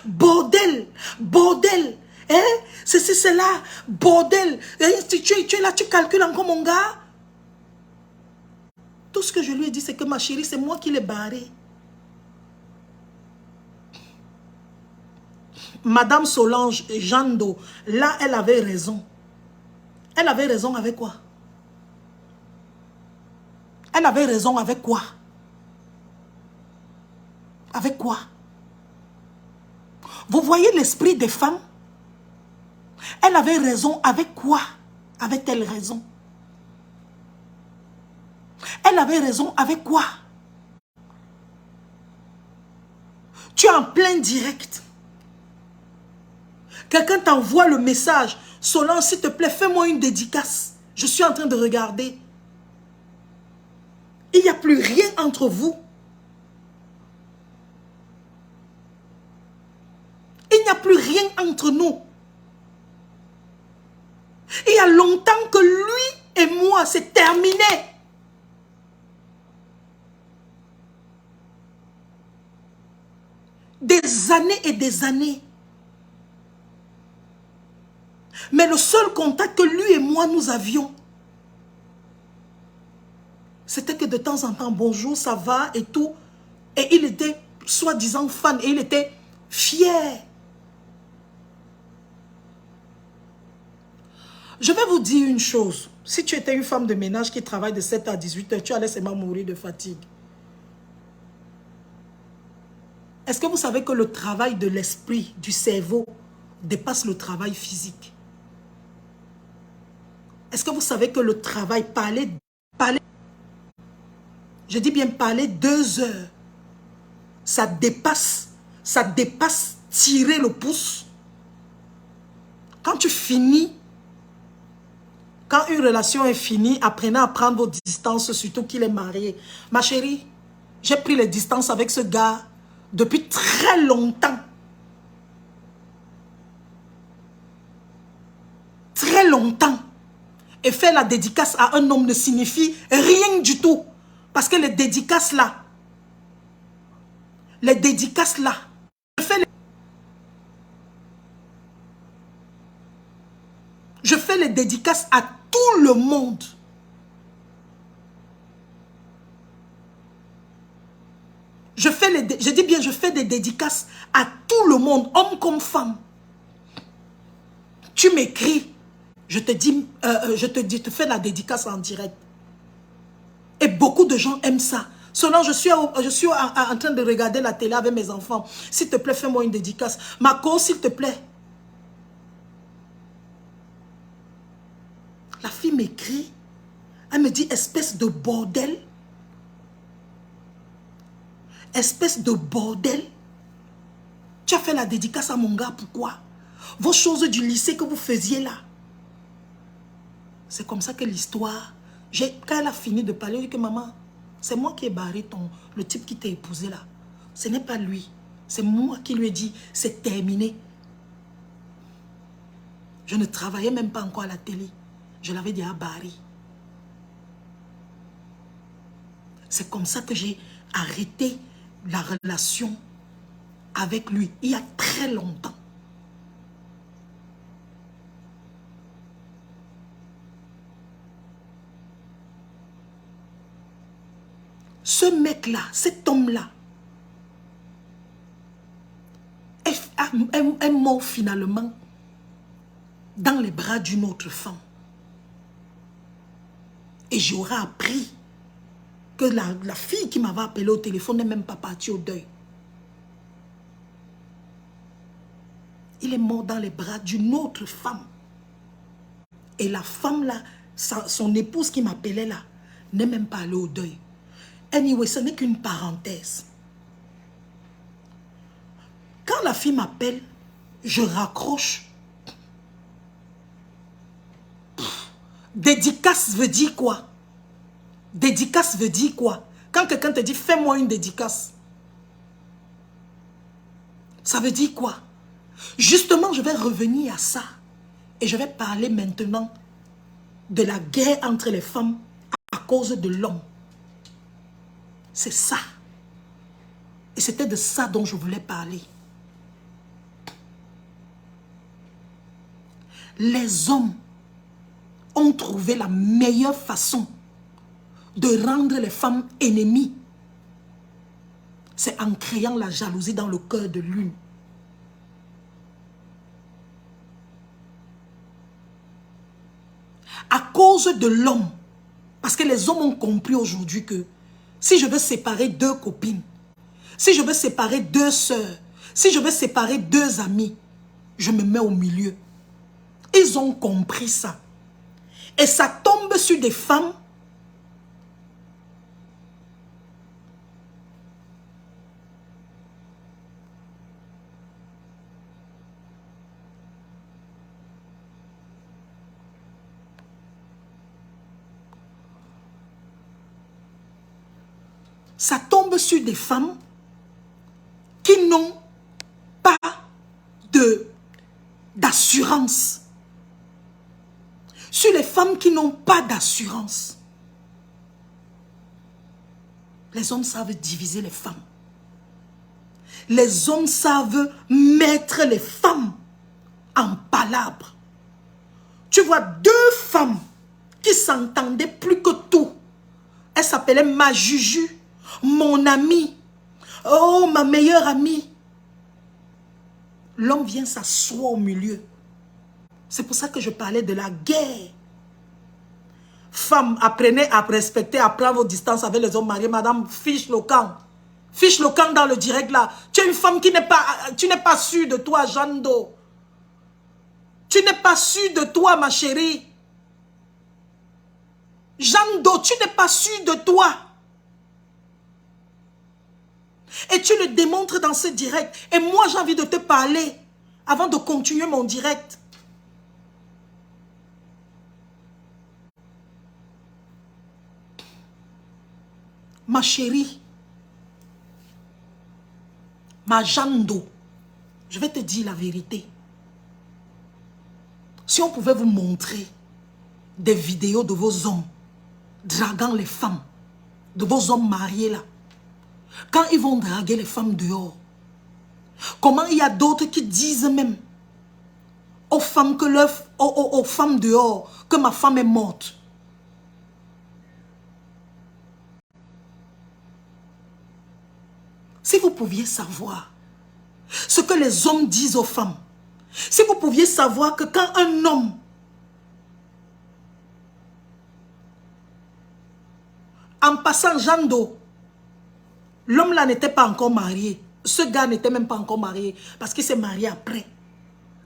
bordel, bordel. Hein? Ceci, c'est là, bordel. Tu es là, tu calcules encore mon gars. Tout ce que je lui ai dit, c'est que ma chérie, c'est moi qui l'ai barré. Madame Solange Jando, là, elle avait raison. Elle avait raison avec quoi? Elle avait raison avec quoi? Avec quoi? Vous voyez l'esprit des femmes? Elle avait raison avec quoi? Avait-elle raison? Elle avait raison avec quoi? Tu es en plein direct. Quelqu'un t'envoie le message. Solange, s'il te plaît, fais-moi une dédicace. Je suis en train de regarder. Il n'y a plus rien entre vous. Il n'y a plus rien entre nous. Il y a longtemps que lui et moi, c'est terminé. Des années et des années. Mais le seul contact que lui et moi nous avions, c'était que de temps en temps, bonjour, ça va et tout. Et il était soi-disant fan et il était fier. Je vais vous dire une chose. Si tu étais une femme de ménage qui travaille de 7 à 18 heures, tu allais seulement mourir de fatigue. Est-ce que vous savez que le travail de l'esprit, du cerveau, dépasse le travail physique? Est-ce que vous savez que le travail, parler, je dis bien parler 2 heures, ça dépasse tirer le pouce. Quand tu finis, quand une relation est finie, apprenez à prendre vos distances, surtout qu'il est marié. Ma chérie, j'ai pris les distances avec ce gars depuis très longtemps. Très longtemps. Et faire la dédicace à un homme ne signifie rien du tout. Parce que les dédicaces là, je fais les dédicaces à tout le monde. Je dis bien, je fais des dédicaces à tout le monde, homme comme femme. Tu m'écris, je te fais la dédicace en direct. Et beaucoup de gens aiment ça. Selon, je suis en train de regarder la télé avec mes enfants. S'il te plaît, fais-moi une dédicace. Marco, s'il te plaît. La fille m'écrit. Elle me dit, espèce de bordel. Espèce de bordel. Tu as fait la dédicace à mon gars, pourquoi? Vos choses du lycée que vous faisiez là. C'est comme ça que l'histoire... Quand elle a fini de parler, elle dit que maman, c'est moi qui ai barré le type qui t'a épousé là. Ce n'est pas lui. C'est moi qui lui ai dit, c'est terminé. Je ne travaillais même pas encore à la télé. Je l'avais déjà barré. C'est comme ça que j'ai arrêté la relation avec lui il y a très longtemps. Ce mec-là, cet homme-là, est mort finalement dans les bras d'une autre femme. Et j'aurais appris que la fille qui m'avait appelé au téléphone n'est même pas partie au deuil. Il est mort dans les bras d'une autre femme. Et la femme là, son épouse qui m'appelait là, n'est même pas allée au deuil. Anyway, ce n'est qu'une parenthèse. Quand la fille m'appelle, je raccroche. Dédicace veut dire quoi? Dédicace veut dire quoi? Quand quelqu'un te dit, fais-moi une dédicace. Ça veut dire quoi? Justement, je vais revenir à ça. Et je vais parler maintenant de la guerre entre les femmes à cause de l'homme. C'est ça. Et c'était de ça dont je voulais parler. Les hommes ont trouvé la meilleure façon de rendre les femmes ennemies. C'est en créant la jalousie dans le cœur de l'une. À cause de l'homme. Parce que les hommes ont compris aujourd'hui que si je veux séparer 2 copines, si je veux séparer 2 sœurs, si je veux séparer 2 amis, je me mets au milieu. Ils ont compris ça. Et ça tombe sur des femmes qui n'ont pas d'assurance. Sur les femmes qui n'ont pas d'assurance. Les hommes savent diviser les femmes. Les hommes savent mettre les femmes en palabre. Tu vois 2 femmes qui s'entendaient plus que tout. Elles s'appelaient ma Juju, mon amie, oh ma meilleure amie. L'homme vient s'asseoir au milieu. C'est pour ça que je parlais de la guerre. Femmes, apprenez à respecter, à prendre vos distances avec les hommes mariés. Madame, fiche le camp. Fiche le camp dans le direct là. Tu es une femme qui n'est pas... Tu n'es pas sûre de toi, Jando. Tu n'es pas sûre de toi, ma chérie. Jando, tu n'es pas sûre de toi. Et tu le démontres dans ce direct. Et moi, j'ai envie de te parler avant de continuer mon direct. Ma chérie, ma Jando, je vais te dire la vérité. Si on pouvait vous montrer des vidéos de vos hommes draguant les femmes, de vos hommes mariés là, quand ils vont draguer les femmes dehors, comment il y a d'autres qui disent même aux femmes, aux femmes dehors que ma femme est morte. Si vous pouviez savoir ce que les hommes disent aux femmes, si vous pouviez savoir que quand un homme en passant Jando, l'homme là n'était pas encore marié. Ce gars n'était même pas encore marié parce qu'il s'est marié après.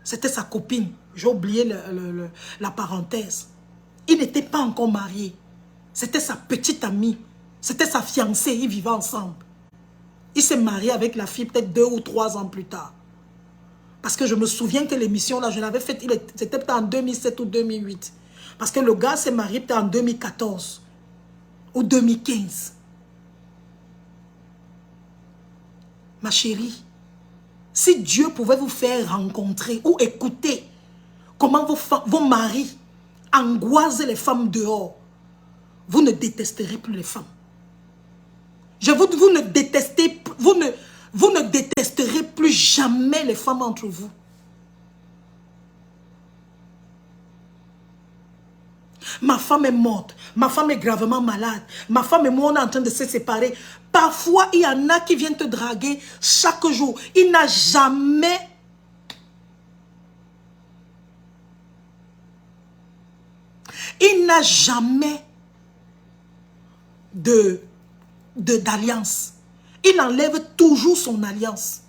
C'était sa copine. J'ai oublié la parenthèse. Il n'était pas encore marié. C'était sa petite amie. C'était sa fiancée. Ils vivaient ensemble. Il s'est marié avec la fille peut-être 2 ou 3 ans plus tard. Parce que je me souviens que l'émission là, je l'avais faite, c'était peut-être en 2007 ou 2008. Parce que le gars s'est marié peut-être en 2014 ou 2015. Ma chérie, si Dieu pouvait vous faire rencontrer ou écouter comment vos maris angoissent les femmes dehors, vous ne détesterez plus les femmes. Vous ne détesterez plus jamais les femmes entre vous. Ma femme est morte, ma femme est gravement malade, ma femme et moi on est en train de se séparer. Parfois il y en a qui viennent te draguer chaque jour. Il n'a jamais d'alliance. Il enlève toujours son alliance.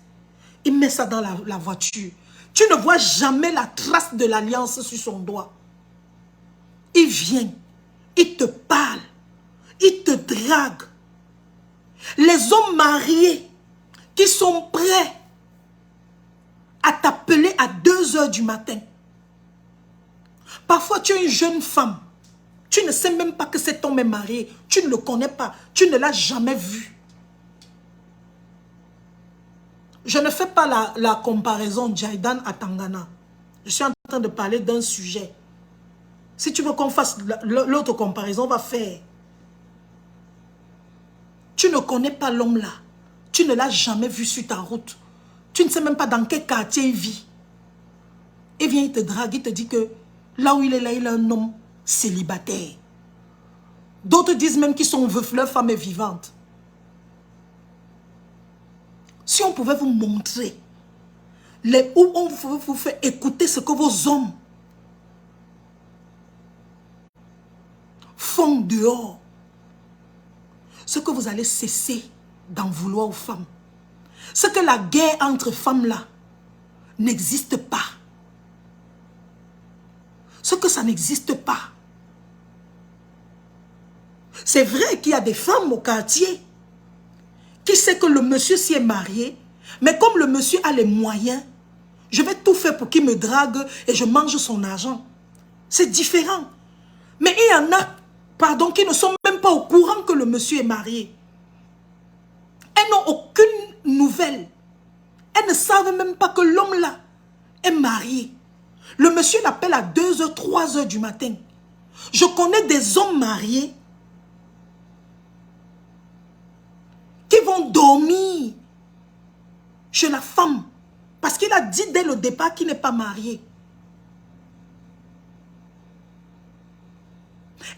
Il met ça dans la voiture. Tu ne vois jamais la trace de l'alliance sur son doigt. Il vient, il te parle, il te drague. Les hommes mariés qui sont prêts à t'appeler à 2 heures du matin. Parfois, tu es une jeune femme. Tu ne sais même pas que cet homme est marié. Tu ne le connais pas. Tu ne l'as jamais vu. Je ne fais pas la comparaison Jaidan à Tangana. Je suis en train de parler d'un sujet. Si tu veux qu'on fasse l'autre comparaison, on va faire. Tu ne connais pas l'homme là. Tu ne l'as jamais vu sur ta route. Tu ne sais même pas dans quel quartier il vit. Il vient, il te drague, il te dit que là où il est là, il est un homme célibataire. D'autres disent même qu'ils sont veufs, leur femme est vivante. Si on pouvait vous montrer où on vous fait écouter ce que vos hommes font dehors, ce que vous allez cesser d'en vouloir aux femmes. Ce que la guerre entre femmes là n'existe pas. Ce que ça n'existe pas. C'est vrai qu'il y a des femmes au quartier qui sait que le monsieur s'y est marié, mais comme le monsieur a les moyens, je vais tout faire pour qu'il me drague et je mange son argent. C'est différent. Mais il y en a, pardon, qui ne sont même pas au courant que le monsieur est marié. Elles n'ont aucune nouvelle. Elles ne savent même pas que l'homme là est marié. Le monsieur l'appelle à 2 heures, 3 heures du matin. Je connais des hommes mariés qui vont dormir chez la femme parce qu'il a dit dès le départ qu'il n'est pas marié.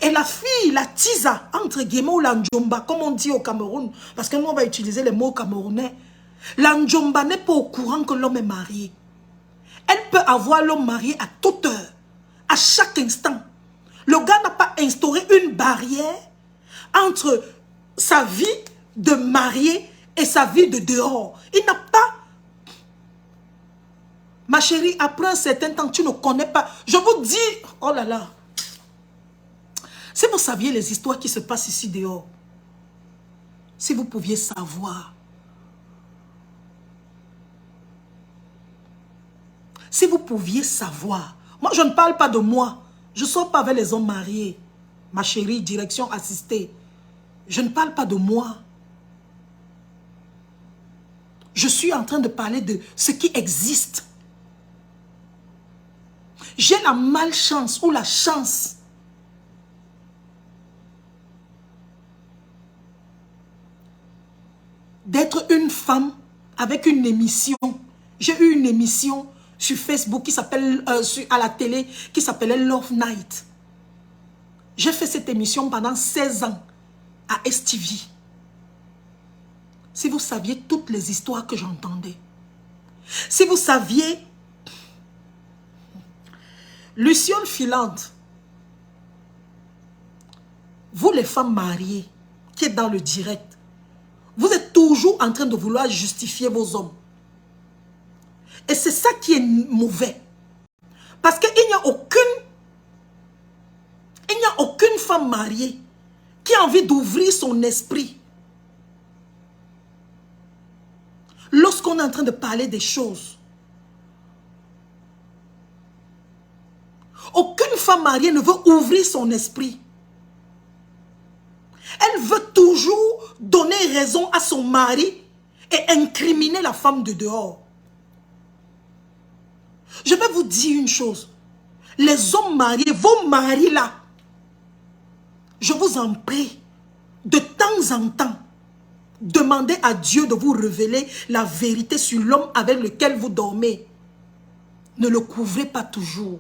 Et la fille, la tisa, entre guillemets, ou l'anjomba, comme on dit au Cameroun, parce que nous on va utiliser les mots camerounais, l'anjomba n'est pas au courant que l'homme est marié. Elle peut avoir l'homme marié à toute heure, à chaque instant. Le gars n'a pas instauré une barrière entre sa vie de marié et sa vie de dehors. Il n'a pas... Ma chérie, après un certain temps, tu ne connais pas. Je vous dis, oh là là. Si vous saviez les histoires qui se passent ici dehors, si vous pouviez savoir, si vous pouviez savoir, moi je ne parle pas de moi, je ne sors pas avec les hommes mariés, ma chérie, direction assistée, je ne parle pas de moi. Je suis en train de parler de ce qui existe. J'ai la malchance ou la chance d'être une femme avec une émission. J'ai eu une émission sur Facebook qui s'appelle, à la télé, qui s'appelait Love Night. J'ai fait cette émission pendant 16 ans à STV. Si vous saviez toutes les histoires que j'entendais, si vous saviez, Luciole Filante, vous les femmes mariées qui êtes dans le direct, vous êtes toujours en train de vouloir justifier vos hommes. Et c'est ça qui est mauvais. Parce qu'il n'y a aucune femme mariée qui a envie d'ouvrir son esprit. Lorsqu'on est en train de parler des choses, aucune femme mariée ne veut ouvrir son esprit. Elle veut toujours donner raison à son mari et incriminer la femme de dehors. Je vais vous dire une chose. Les hommes mariés, vos maris là, je vous en prie, de temps en temps, demandez à Dieu de vous révéler la vérité sur l'homme avec lequel vous dormez. Ne le couvrez pas toujours.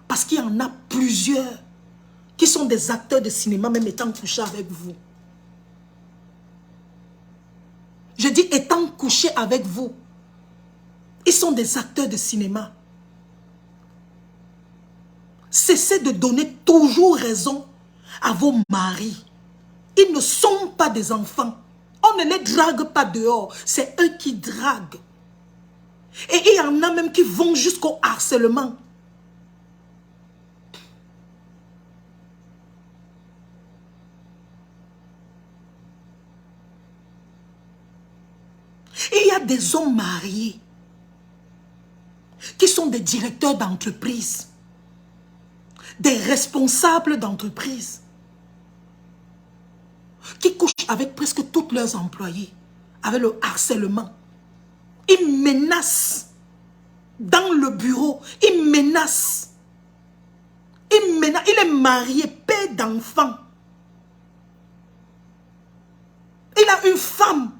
Parce qu'il y en a plusieurs qui sont des acteurs de cinéma, même étant couchés avec vous. Je dis étant couchés avec vous. Ils sont des acteurs de cinéma. Cessez de donner toujours raison à vos maris. Ils ne sont pas des enfants. On ne les drague pas dehors. C'est eux qui draguent. Et il y en a même qui vont jusqu'au harcèlement. Et il y a des hommes mariés qui sont des directeurs d'entreprise, des responsables d'entreprise, qui couchent avec presque tous leurs employés, avec le harcèlement. Ils menacent dans le bureau, ils menacent. Il est marié, père d'enfants. Il a une femme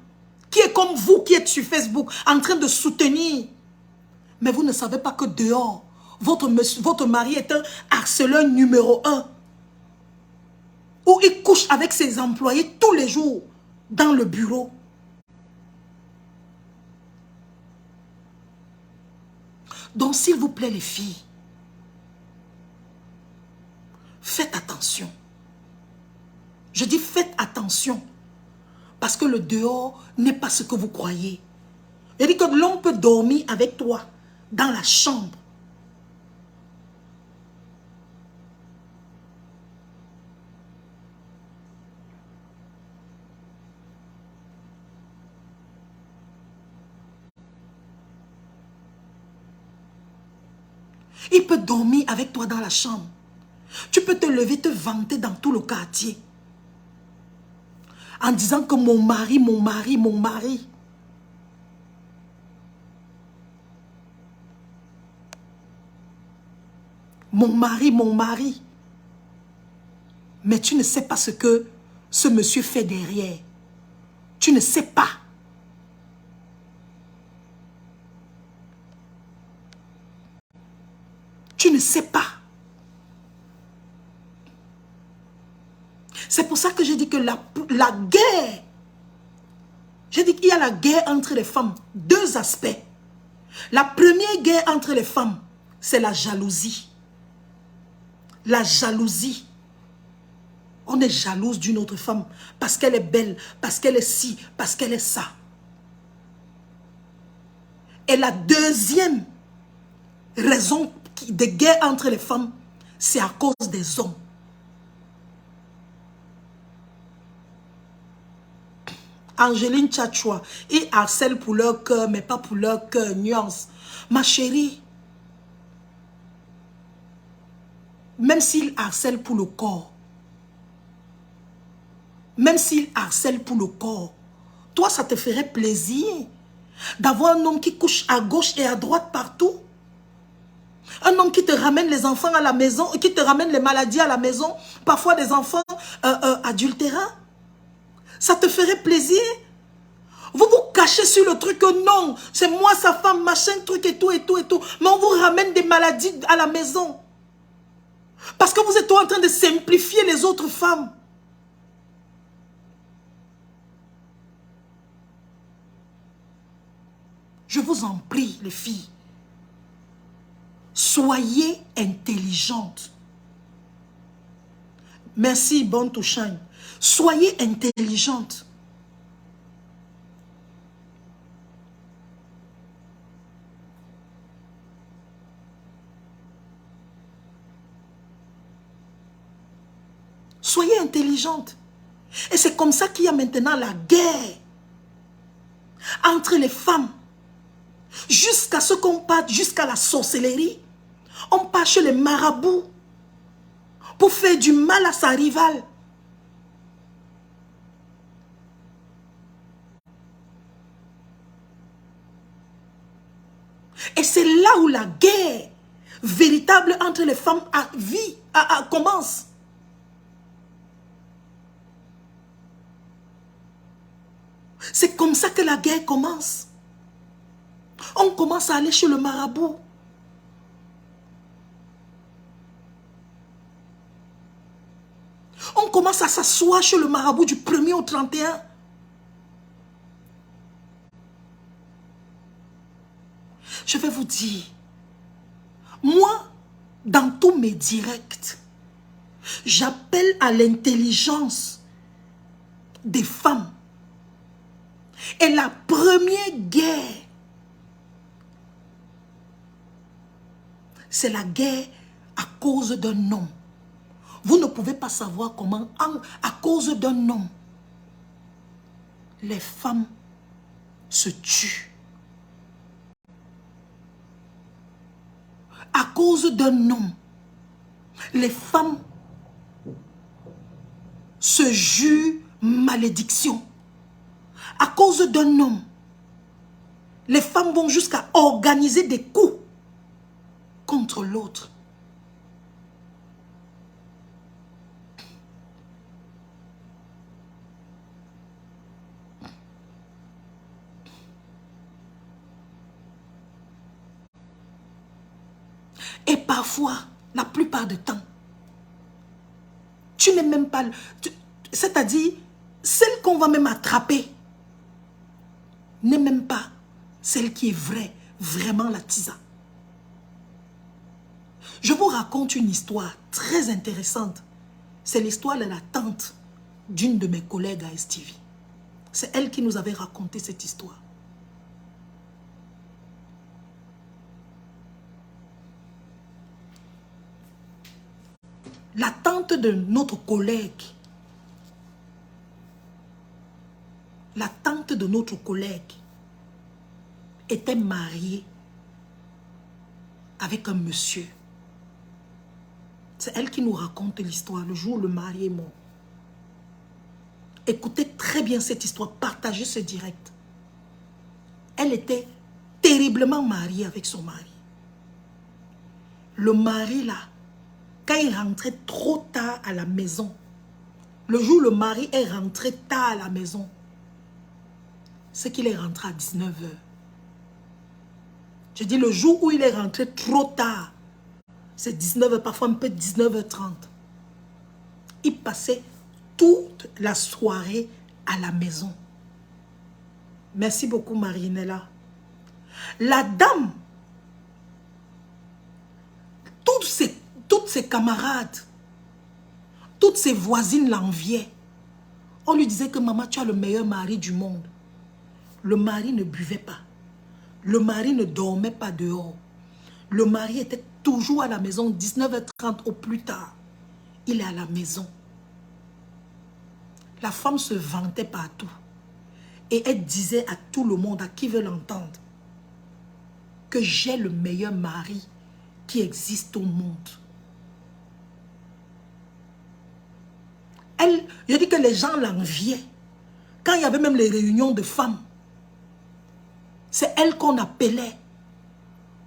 qui est comme vous, qui êtes sur Facebook, en train de soutenir. Mais vous ne savez pas que dehors, votre mari est un harceleur numéro 1. Où il couche avec ses employés tous les jours dans le bureau. Donc, s'il vous plaît, les filles, faites attention. Je dis faites attention. Parce que le dehors n'est pas ce que vous croyez. Je dis que l'homme peut dormir avec toi dans la chambre. Il peut dormir avec toi dans la chambre. Tu peux te lever, te vanter dans tout le quartier. En disant que mon mari, mon mari, mon mari. Mon mari, mon mari. Mais tu ne sais pas ce que ce monsieur fait derrière. Tu ne sais pas. Tu ne sais pas. C'est pour ça que je dis que la guerre, je dis qu'il y a la guerre entre les femmes. Deux aspects. La première guerre entre les femmes, c'est la jalousie. La jalousie. On est jalouse d'une autre femme parce qu'elle est belle, parce qu'elle est ci, parce qu'elle est ça. Et la deuxième raison de guerre entre les femmes, c'est à cause des hommes. Angeline Tchatchoua, ils harcèlent pour leur cœur, mais pas pour leur cœur, nuance. Ma chérie, même s'ils harcèlent pour le corps, même s'ils harcèlent pour le corps, toi, ça te ferait plaisir d'avoir un homme qui couche à gauche et à droite partout. Un homme qui te ramène les enfants à la maison, qui te ramène les maladies à la maison, parfois des enfants adultérants. Ça te ferait plaisir? Vous vous cachez sur le truc que non, c'est moi sa femme, machin, truc et tout, et tout, et tout. Mais on vous ramène des maladies à la maison. Parce que vous êtes en train de simplifier les autres femmes. Je vous en prie, les filles. Soyez intelligentes. Merci, Born to Shine. Soyez intelligentes. Soyez intelligentes. Et c'est comme ça qu'il y a maintenant la guerre entre les femmes. Jusqu'à ce qu'on parte, jusqu'à la sorcellerie. On part chez les marabouts pour faire du mal à sa rivale. Et c'est là où la guerre véritable entre les femmes commence. C'est comme ça que la guerre commence. On commence à aller chez le marabout. On commence à s'asseoir chez le marabout du 1er au 31. Je vais vous dire, moi, dans tous mes directs, j'appelle à l'intelligence des femmes. Et la première guerre, c'est la guerre à cause d'un homme. Vous ne pouvez pas savoir comment, à cause d'un homme, les femmes se tuent. À cause d'un homme, les femmes se jurent malédiction. À cause d'un homme, les femmes vont jusqu'à organiser des coups contre l'autre. Et parfois, la plupart du temps, tu n'es même pas... C'est-à-dire, celle qu'on va même attraper n'est même pas celle qui est vraie, vraiment la tisa. Je vous raconte une histoire très intéressante. C'est l'histoire de la tante d'une de mes collègues à STV. C'est elle qui nous avait raconté cette histoire. La tante de notre collègue, était mariée avec un monsieur. C'est elle qui nous raconte l'histoire, le jour où le mari est mort. Écoutez très bien cette histoire, partagez ce direct. Elle était terriblement mariée avec son mari. Le mari là, quand il rentrait trop tard à la maison, le jour où le mari est rentré tard à la maison, c'est qu'il est rentré à 19 h. Je dis le jour où il est rentré trop tard, c'est 19 h, parfois un peu 19 h 30. Il passait toute la soirée à la maison. Merci beaucoup Marinella. La dame, toutes ses camarades Toutes ses voisines l'enviaient. On lui disait que maman, tu as le meilleur mari du monde. Le mari ne buvait pas. Le mari ne dormait pas dehors. Le mari était toujours à la maison, 19h30 au plus tard. Il est à la maison. La femme se vantait partout. Et elle disait à tout le monde, à qui veut l'entendre, que j'ai le meilleur mari qui existe au monde. Je dis que les gens l'enviaient. Quand il y avait même les réunions de femmes, c'est elle qu'on appelait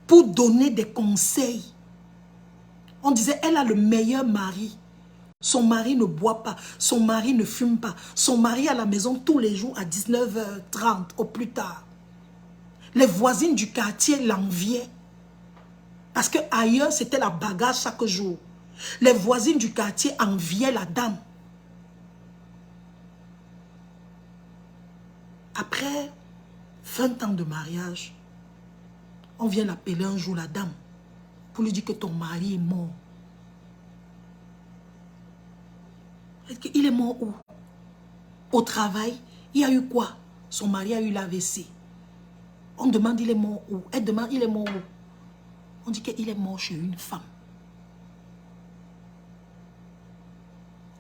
pour donner des conseils. On disait, elle a le meilleur mari. Son mari ne boit pas, son mari ne fume pas. Son mari à la maison tous les jours à 19h30 au plus tard. Les voisines du quartier l'enviaient. Parce qu'ailleurs, c'était la bagarre chaque jour. Les voisines du quartier enviaient la dame. Après 20 ans de mariage, on vient l'appeler un jour la dame pour lui dire que ton mari est mort. Il est mort où? Au travail, il y a eu quoi? Son mari a eu l'AVC. On demande il est mort où? Elle demande il est mort où? On dit qu'il est mort chez une femme.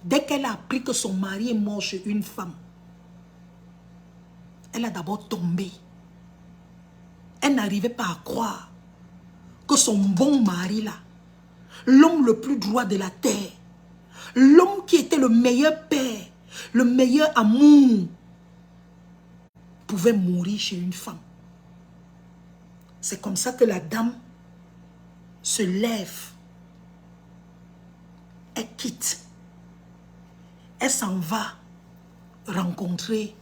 Dès qu'elle a appris que son mari est mort chez une femme, elle a d'abord tombé. Elle n'arrivait pas à croire que son bon mari là, l'homme le plus droit de la terre, l'homme qui était le meilleur père, le meilleur amour, pouvait mourir chez une femme. C'est comme ça que la dame se lève. Elle quitte. Elle s'en va rencontrer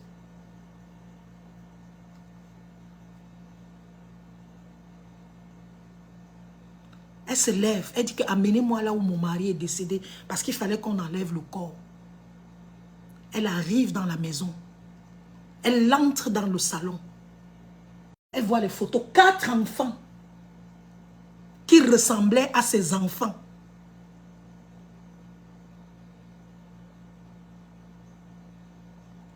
elle se lève, elle dit que amenez-moi là où mon mari est décédé parce qu'il fallait qu'on enlève le corps. Elle arrive dans la maison. Elle entre dans le salon. Elle voit les photos. 4 enfants qui ressemblaient à ses enfants.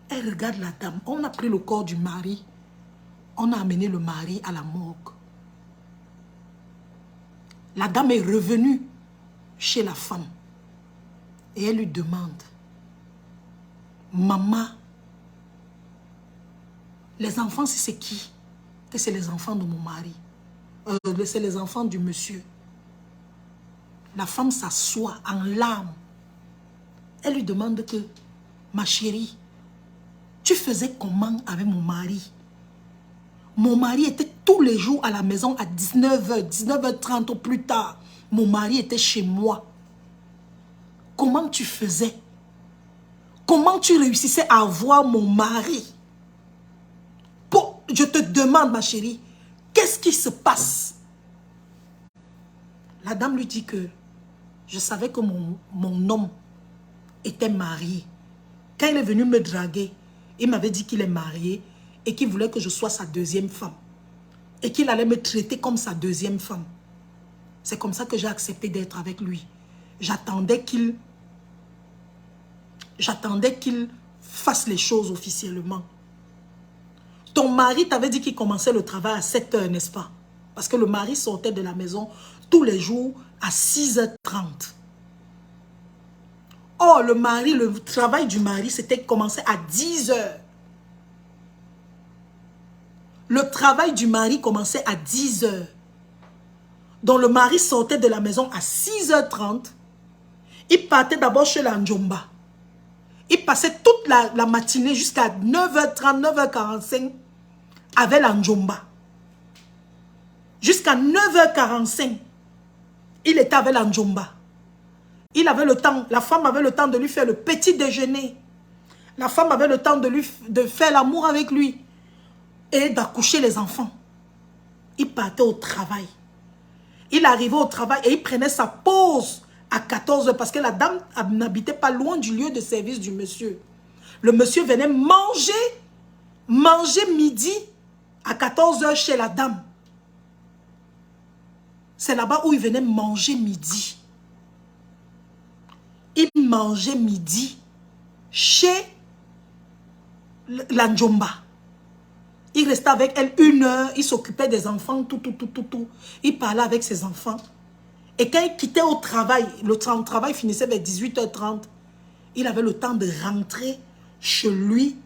Elle regarde la dame. On a pris le corps du mari. On a amené le mari à la morgue. La dame est revenue chez la femme. Et elle lui demande, maman, les enfants, c'est qui? Que c'est les enfants de mon mari. C'est les enfants du monsieur. La femme s'assoit en larmes. Elle lui demande que, ma chérie, tu faisais comment avec mon mari? Mon mari était tous les jours à la maison à 19h, 19h30 au plus tard. Mon mari était chez moi. Comment tu faisais? Comment tu réussissais à voir mon mari? Je te demande, ma chérie, qu'est-ce qui se passe? La dame lui dit que je savais que mon homme était marié. Quand il est venu me draguer, il m'avait dit qu'il est marié et qu'il voulait que je sois sa deuxième femme. Et qu'il allait me traiter comme sa deuxième femme. C'est comme ça que j'ai accepté d'être avec lui. J'attendais qu'il fasse les choses officiellement. Ton mari t'avait dit qu'il commençait le travail à 7 h, n'est-ce pas? Parce que le mari sortait de la maison tous les jours à 6h30. Oh, le travail du mari, c'était commencé à 10 h. Le travail du mari commençait à 10 h. Donc le mari sortait de la maison à 6h30. Il partait d'abord chez la Njomba. Il passait toute la matinée jusqu'à 9h30, 9h45 avec la Njomba. Jusqu'à 9h45, il était avec la Njomba. Il avait le temps, la femme avait le temps de lui faire le petit déjeuner. La femme avait le temps de faire l'amour avec lui et d'accoucher les enfants. Il partait au travail. Il arrivait au travail et il prenait sa pause à 14 h parce que la dame n'habitait pas loin du lieu de service du monsieur. Le monsieur venait manger midi à 14 h chez la dame. C'est là-bas où il venait manger midi. il mangeait midi chez la Njomba. Il restait avec elle 1 heure, il s'occupait des enfants, tout. Il parlait avec ses enfants. Et quand il quittait au travail, le travail finissait vers 18h30, il avait le temps de rentrer chez lui,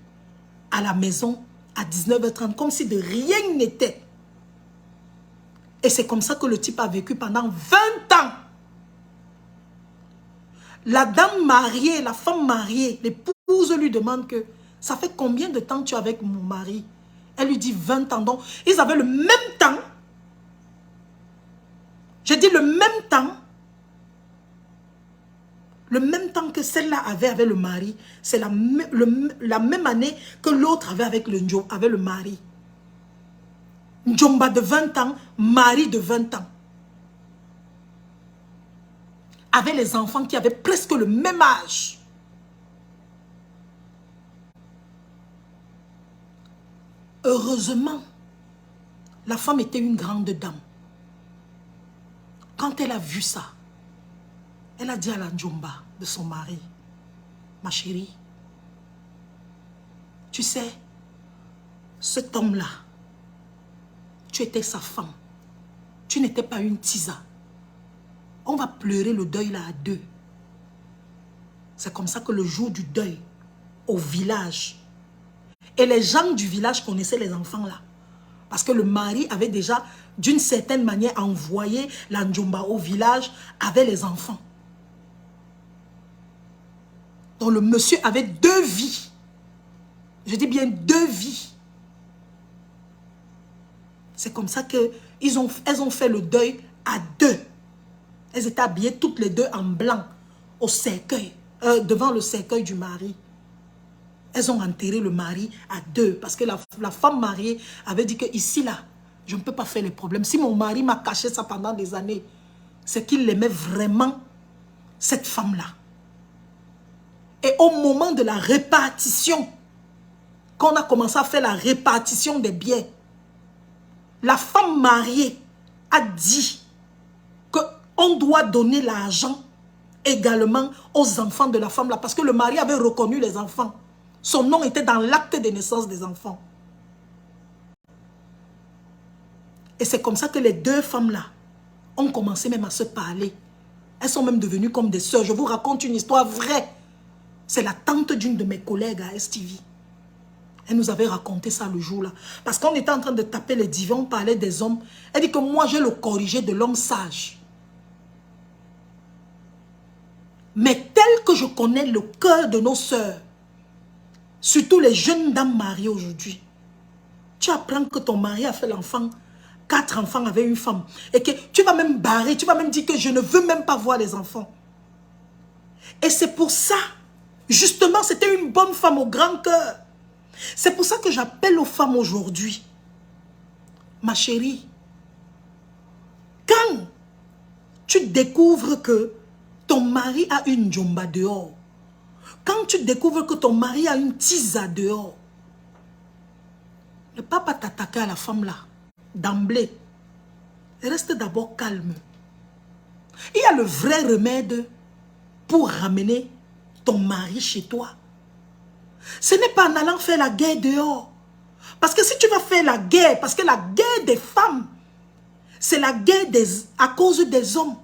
à la maison, à 19h30, comme si de rien n'était. Et c'est comme ça que le type a vécu pendant 20 ans. La dame mariée, la femme mariée, l'épouse lui demande que ça fait combien de temps tu es avec mon mari? Elle lui dit 20 ans. Donc, ils avaient le même temps. Je dis le même temps. Le même temps que celle-là avait avec le mari. C'est la même année que l'autre avait avec le mari. Njomba de 20 ans, mari de 20 ans. Avec les enfants qui avaient presque le même âge. Heureusement, la femme était une grande dame. Quand elle a vu ça, elle a dit à la Njomba de son mari, ma chérie, tu sais, cet homme-là, tu étais sa femme. Tu n'étais pas une tisa. On va pleurer le deuil là à 2. C'est comme ça que le jour du deuil, au village, et les gens du village connaissaient les enfants là. Parce que le mari avait déjà, d'une certaine manière, envoyé la Njomba au village avec les enfants. Donc le monsieur avait 2 vies. Je dis bien 2 vies. C'est comme ça qu'elles ont fait le deuil à 2. Elles étaient habillées toutes les 2 en blanc au cercueil, devant le cercueil du mari. Elles ont enterré le mari à 2 parce que la femme mariée avait dit que ici là, je ne peux pas faire les problèmes. Si mon mari m'a caché ça pendant des années, c'est qu'il aimait vraiment cette femme-là. Et au moment de la répartition, quand on a commencé à faire la répartition des biens, la femme mariée a dit qu'on doit donner l'argent également aux enfants de la femme là, parce que le mari avait reconnu les enfants. Son nom était dans l'acte de naissance des enfants. Et c'est comme ça que les 2 femmes là ont commencé même à se parler. Elles sont même devenues comme des sœurs. Je vous raconte une histoire vraie. C'est la tante d'une de mes collègues à STV. Elle nous avait raconté ça le jour là. Parce qu'on était en train de taper les divans, on parlait des hommes. Elle dit que moi j'ai le corrigé de l'homme sage. Mais tel que je connais le cœur de nos sœurs, surtout les jeunes dames mariées aujourd'hui, tu apprends que ton mari a fait l'enfant, 4 enfants avec une femme, et que tu vas même barrer, tu vas même dire que je ne veux même pas voir les enfants. Et c'est pour ça, justement, c'était une bonne femme au grand cœur. C'est pour ça que j'appelle aux femmes aujourd'hui. Ma chérie, quand tu découvres que ton mari a une Njomba dehors, quand tu découvres que ton mari a une tisa dehors, ne pas t'attaquer à la femme là, d'emblée. Reste d'abord calme. Il y a le vrai remède pour ramener ton mari chez toi. Ce n'est pas en allant faire la guerre dehors. Parce que si tu vas faire la guerre, parce que la guerre des femmes, c'est la guerre à cause des hommes.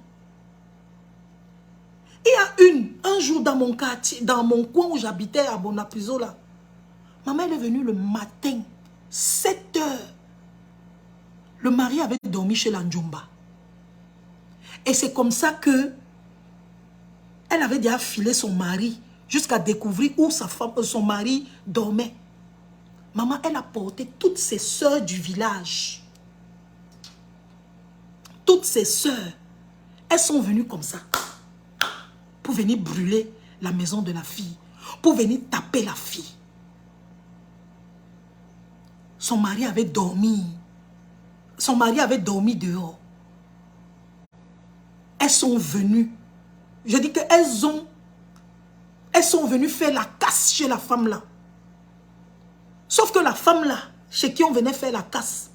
Il y a un jour dans mon quartier, dans mon coin où j'habitais à Bonapuzo là, maman elle est venue le matin, 7 heures. Le mari avait dormi chez la Njomba. Et c'est comme ça que elle avait déjà filé son mari jusqu'à découvrir où son mari dormait. Maman, elle a porté toutes ses sœurs du village. Toutes ses sœurs, elles sont venues comme ça pour venir brûler la maison de la fille, pour venir taper la fille. Son mari avait dormi. Son mari avait dormi dehors. Elles sont venues. Je dis qu'elles sont venues faire la casse chez la femme là. Sauf que la femme là, chez qui on venait faire la casse,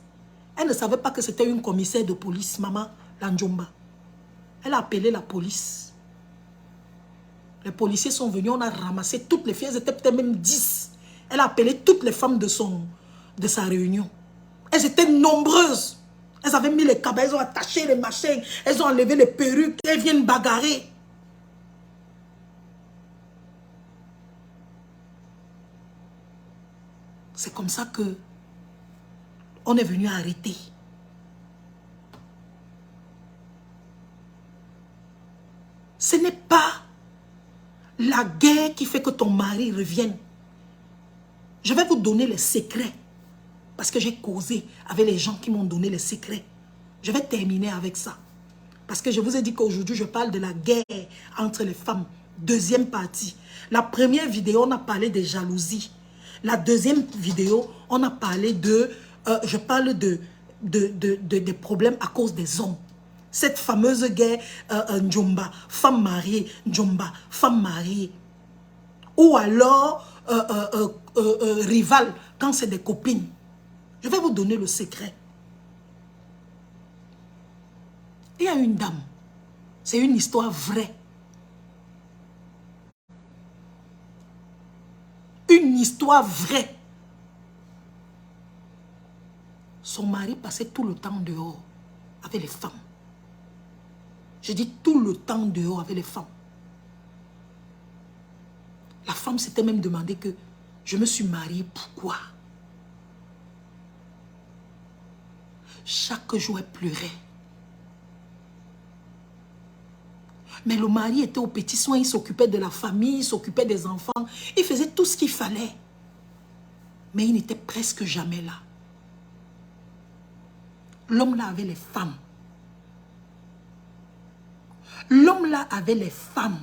elle ne savait pas que c'était une commissaire de police, maman, la Njomba. Elle a appelé la police. Les policiers sont venus, on a ramassé toutes les filles, elles étaient peut-être même 10. Elle a appelé toutes les femmes de sa réunion. Elles étaient nombreuses. Elles avaient mis les cabas, elles ont attaché les machins, elles ont enlevé les perruques, elles viennent bagarrer. C'est comme ça que on est venu arrêter. Ce n'est pas la guerre qui fait que ton mari revienne. Je vais vous donner les secrets. Parce que j'ai causé avec les gens qui m'ont donné les secrets. Je vais terminer avec ça. Parce que je vous ai dit qu'aujourd'hui, je parle de la guerre entre les femmes. Deuxième partie. La première vidéo, on a parlé des jalousies. La deuxième vidéo, on a parlé de... je parle des problèmes à cause des hommes. Cette fameuse guerre Njomba, femme mariée, Njomba, femme mariée. Ou alors rival quand c'est des copines. Je vais vous donner le secret. Il y a une dame. C'est une histoire vraie. Une histoire vraie. Son mari passait tout le temps dehors avec les femmes. Je dis tout le temps dehors avec les femmes. La femme s'était même demandé que je me suis mariée, pourquoi? Chaque jour, elle pleurait. Mais le mari était aux petits soins, il s'occupait de la famille, il s'occupait des enfants. Il faisait tout ce qu'il fallait. Mais il n'était presque jamais là. L'homme là avait les femmes. L'homme là avait les femmes.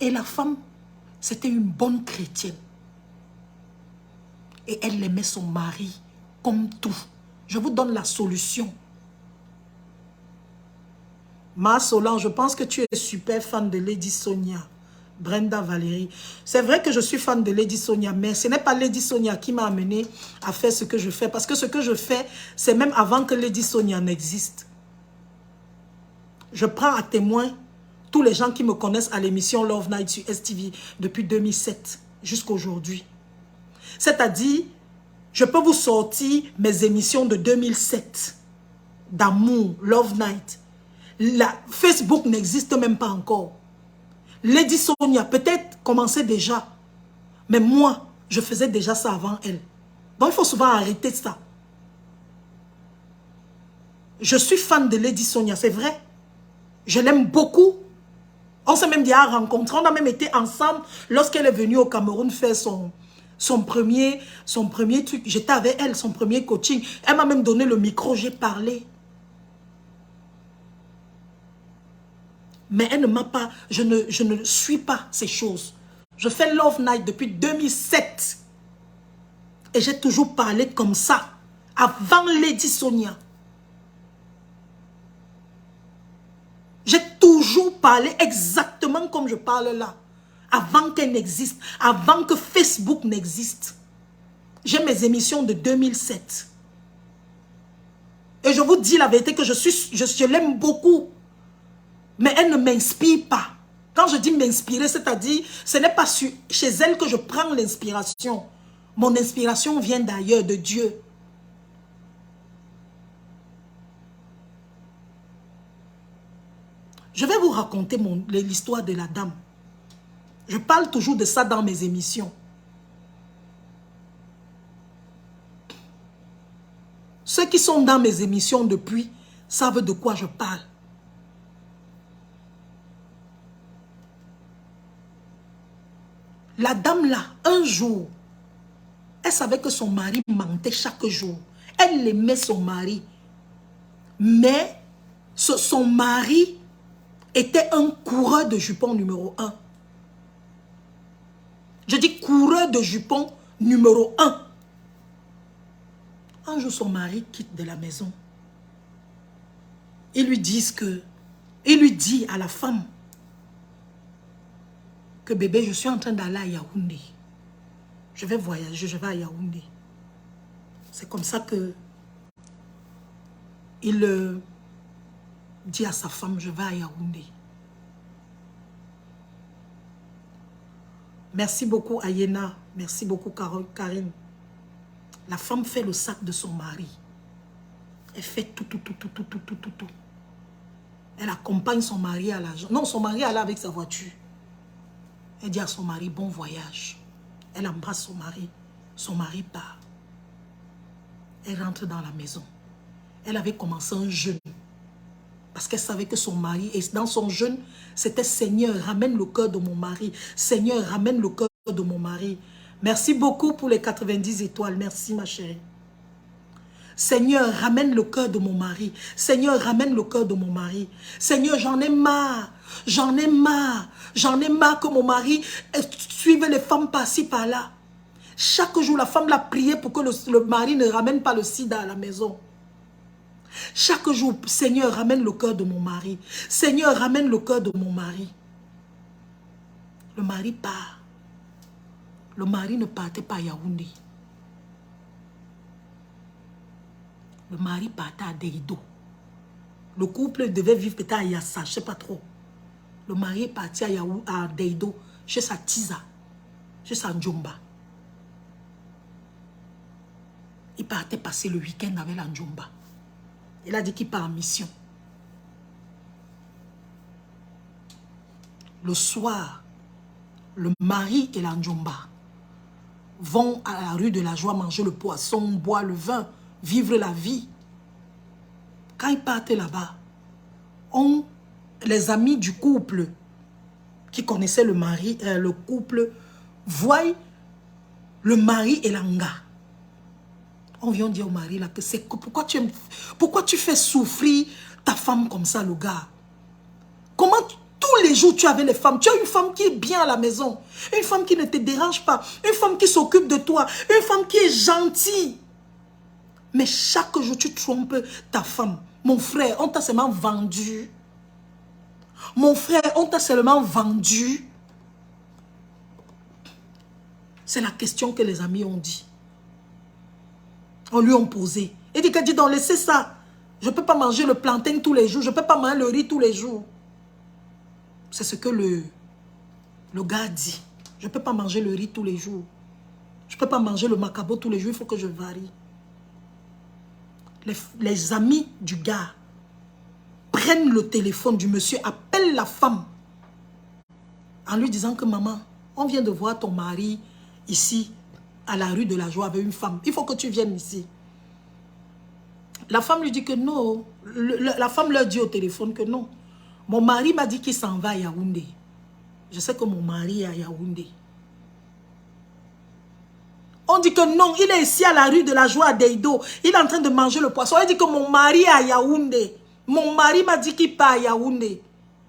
Et la femme, c'était une bonne chrétienne. Et elle aimait son mari comme tout. Je vous donne la solution. Ma Solange, je pense que tu es super fan de Lady Sonia. Brenda Valérie. C'est vrai que je suis fan de Lady Sonia, mais ce n'est pas Lady Sonia qui m'a amené à faire ce que je fais. Parce que ce que je fais, c'est même avant que Lady Sonia n'existe. Je prends à témoin tous les gens qui me connaissent à l'émission Love Night sur STV depuis 2007 jusqu'à aujourd'hui. C'est-à-dire, je peux vous sortir mes émissions de 2007 d'amour, Love Night. Facebook n'existe même pas encore. Lady Sonia peut-être commençait déjà. Mais moi, je faisais déjà ça avant elle. Donc il faut souvent arrêter ça. Je suis fan de Lady Sonia, c'est vrai. Je l'aime beaucoup. On s'est même déjà rencontrés. On a même été ensemble lorsqu'elle est venue au Cameroun faire son premier truc. J'étais avec elle, son premier coaching. Elle m'a même donné le micro, j'ai parlé. Mais elle ne m'a pas, je ne suis pas ces choses. Je fais Love Night depuis 2007. Et j'ai toujours parlé comme ça. Avant Lady Sonia. J'ai toujours parlé exactement comme je parle là. Avant qu'elle n'existe. Avant que Facebook n'existe. J'ai mes émissions de 2007. Et je vous dis la vérité que je l'aime beaucoup. Mais elle ne m'inspire pas. Quand je dis m'inspirer, c'est-à-dire, ce n'est pas chez elle que je prends l'inspiration. Mon inspiration vient d'ailleurs, de Dieu. Je vais vous raconter l'histoire de la dame. Je parle toujours de ça dans mes émissions. Ceux qui sont dans mes émissions depuis savent de quoi je parle. La dame là, un jour, elle savait que son mari mentait chaque jour. Elle aimait son mari. Mais son mari était un coureur de jupons numéro 1. Je dis coureur de jupons numéro 1. Un jour, son mari quitte de la maison. Il lui dit à la femme que bébé, je suis en train d'aller à Yaoundé. Je vais voyager, je vais à Yaoundé. C'est comme ça que il dit à sa femme, je vais à Yaoundé. Merci beaucoup Ayena, merci beaucoup Karine. La femme fait le sac de son mari. Elle fait tout. Elle accompagne son mari à l'argent. Non, son mari est là avec sa voiture. Elle dit à son mari, bon voyage. Elle embrasse son mari. Son mari part. Elle rentre dans la maison. Elle avait commencé un jeûne. Parce qu'elle savait que son mari, et dans son jeûne, c'était Seigneur, ramène le cœur de mon mari. Seigneur, ramène le cœur de mon mari. Merci beaucoup pour les 90 étoiles. Merci ma chérie. Seigneur, ramène le cœur de mon mari. Seigneur, ramène le cœur de mon mari. Seigneur, j'en ai marre. J'en ai marre. J'en ai marre que mon mari suive les femmes par-ci, par-là. Chaque jour, la femme l'a prié pour que le mari ne ramène pas le sida à la maison. Chaque jour, Seigneur, ramène le cœur de mon mari. Seigneur, ramène le cœur de mon mari. Le mari part. Le mari ne partait pas à Yaoundé. Le mari partait à Deido. Le couple devait vivre peut-être à Yassa, je ne sais pas trop. Le mari est parti à Deido, chez sa Tiza, chez sa Ndjomba. Il partait passer le week-end avec la Ndjomba. Il a dit qu'il part en mission. Le soir, le mari et la Ndjomba vont à la rue de la Joie manger le poisson, boire le vin, vivre la vie. Quand ils partent là-bas, les amis du couple qui connaissaient le mari, le couple, voient le mari et l'anga. On vient dire au mari là que c'est pourquoi tu fais souffrir ta femme comme ça, le gars. Comment tous les jours tu avais les femmes? Tu as une femme qui est bien à la maison, une femme qui ne te dérange pas, une femme qui s'occupe de toi, une femme qui est gentille. Mais chaque jour tu trompes ta femme. Mon frère, on t'a seulement vendu. Mon frère, on t'a seulement vendu. C'est la question que les amis ont dit. On lui a posé. Il dit que dis donc, laissez ça. Je ne peux pas manger le plantain tous les jours. Je ne peux pas manger le riz tous les jours. C'est ce que le gars dit. Je ne peux pas manger le riz tous les jours. Je ne peux pas manger le macabo tous les jours. Il faut que je varie. Les amis du gars prennent le téléphone du monsieur, appellent la femme en lui disant que maman, on vient de voir ton mari ici à la rue de la Joie avec une femme. Il faut que tu viennes ici. La femme lui dit que non. La femme leur dit au téléphone que non. Mon mari m'a dit qu'il s'en va à Yaoundé. Je sais que mon mari est à Yaoundé. On dit que non, il est ici à la rue de la Joie à Deido. Il est en train de manger le poisson. Il dit que mon mari est à Yaoundé. Mon mari m'a dit qu'il part à Yaoundé.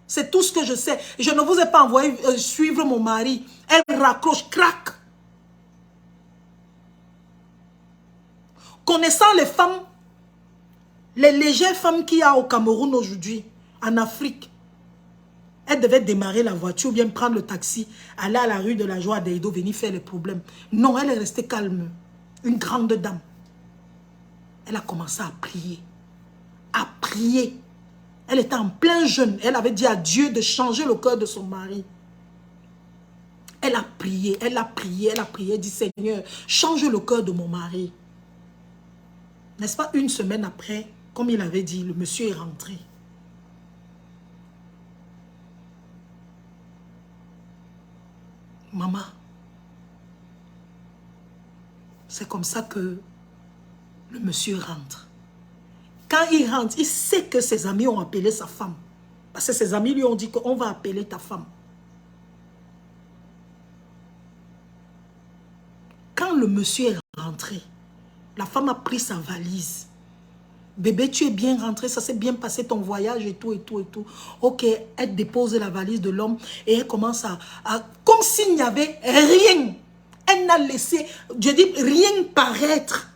C'est tout ce que je sais. Je ne vous ai pas envoyé suivre mon mari. Elle raccroche, craque. Connaissant les femmes, les légères femmes qu'il y a au Cameroun aujourd'hui, en Afrique, elle devait démarrer la voiture ou bien prendre le taxi, aller à la rue de la Joie à Deido, venir faire les problèmes. Non, elle est restée calme. Une grande dame. Elle a commencé à prier. À prier. Elle était en plein jeûne. Elle avait dit à Dieu de changer le cœur de son mari. Elle a prié, elle a prié, elle a prié. Elle dit, Seigneur, change le cœur de mon mari. N'est-ce pas, une semaine après, comme il avait dit, le monsieur est rentré. Maman, c'est comme ça que le monsieur rentre. Quand il rentre, il sait que ses amis ont appelé sa femme. Parce que ses amis lui ont dit qu'on va appeler ta femme. Quand le monsieur est rentré, la femme a pris sa valise. Bébé, tu es bien rentré, ça s'est bien passé ton voyage et tout, et tout, et tout. Ok, elle dépose la valise de l'homme et elle commence à comme s'il n'y avait rien. Elle n'a laissé, je dis, rien paraître.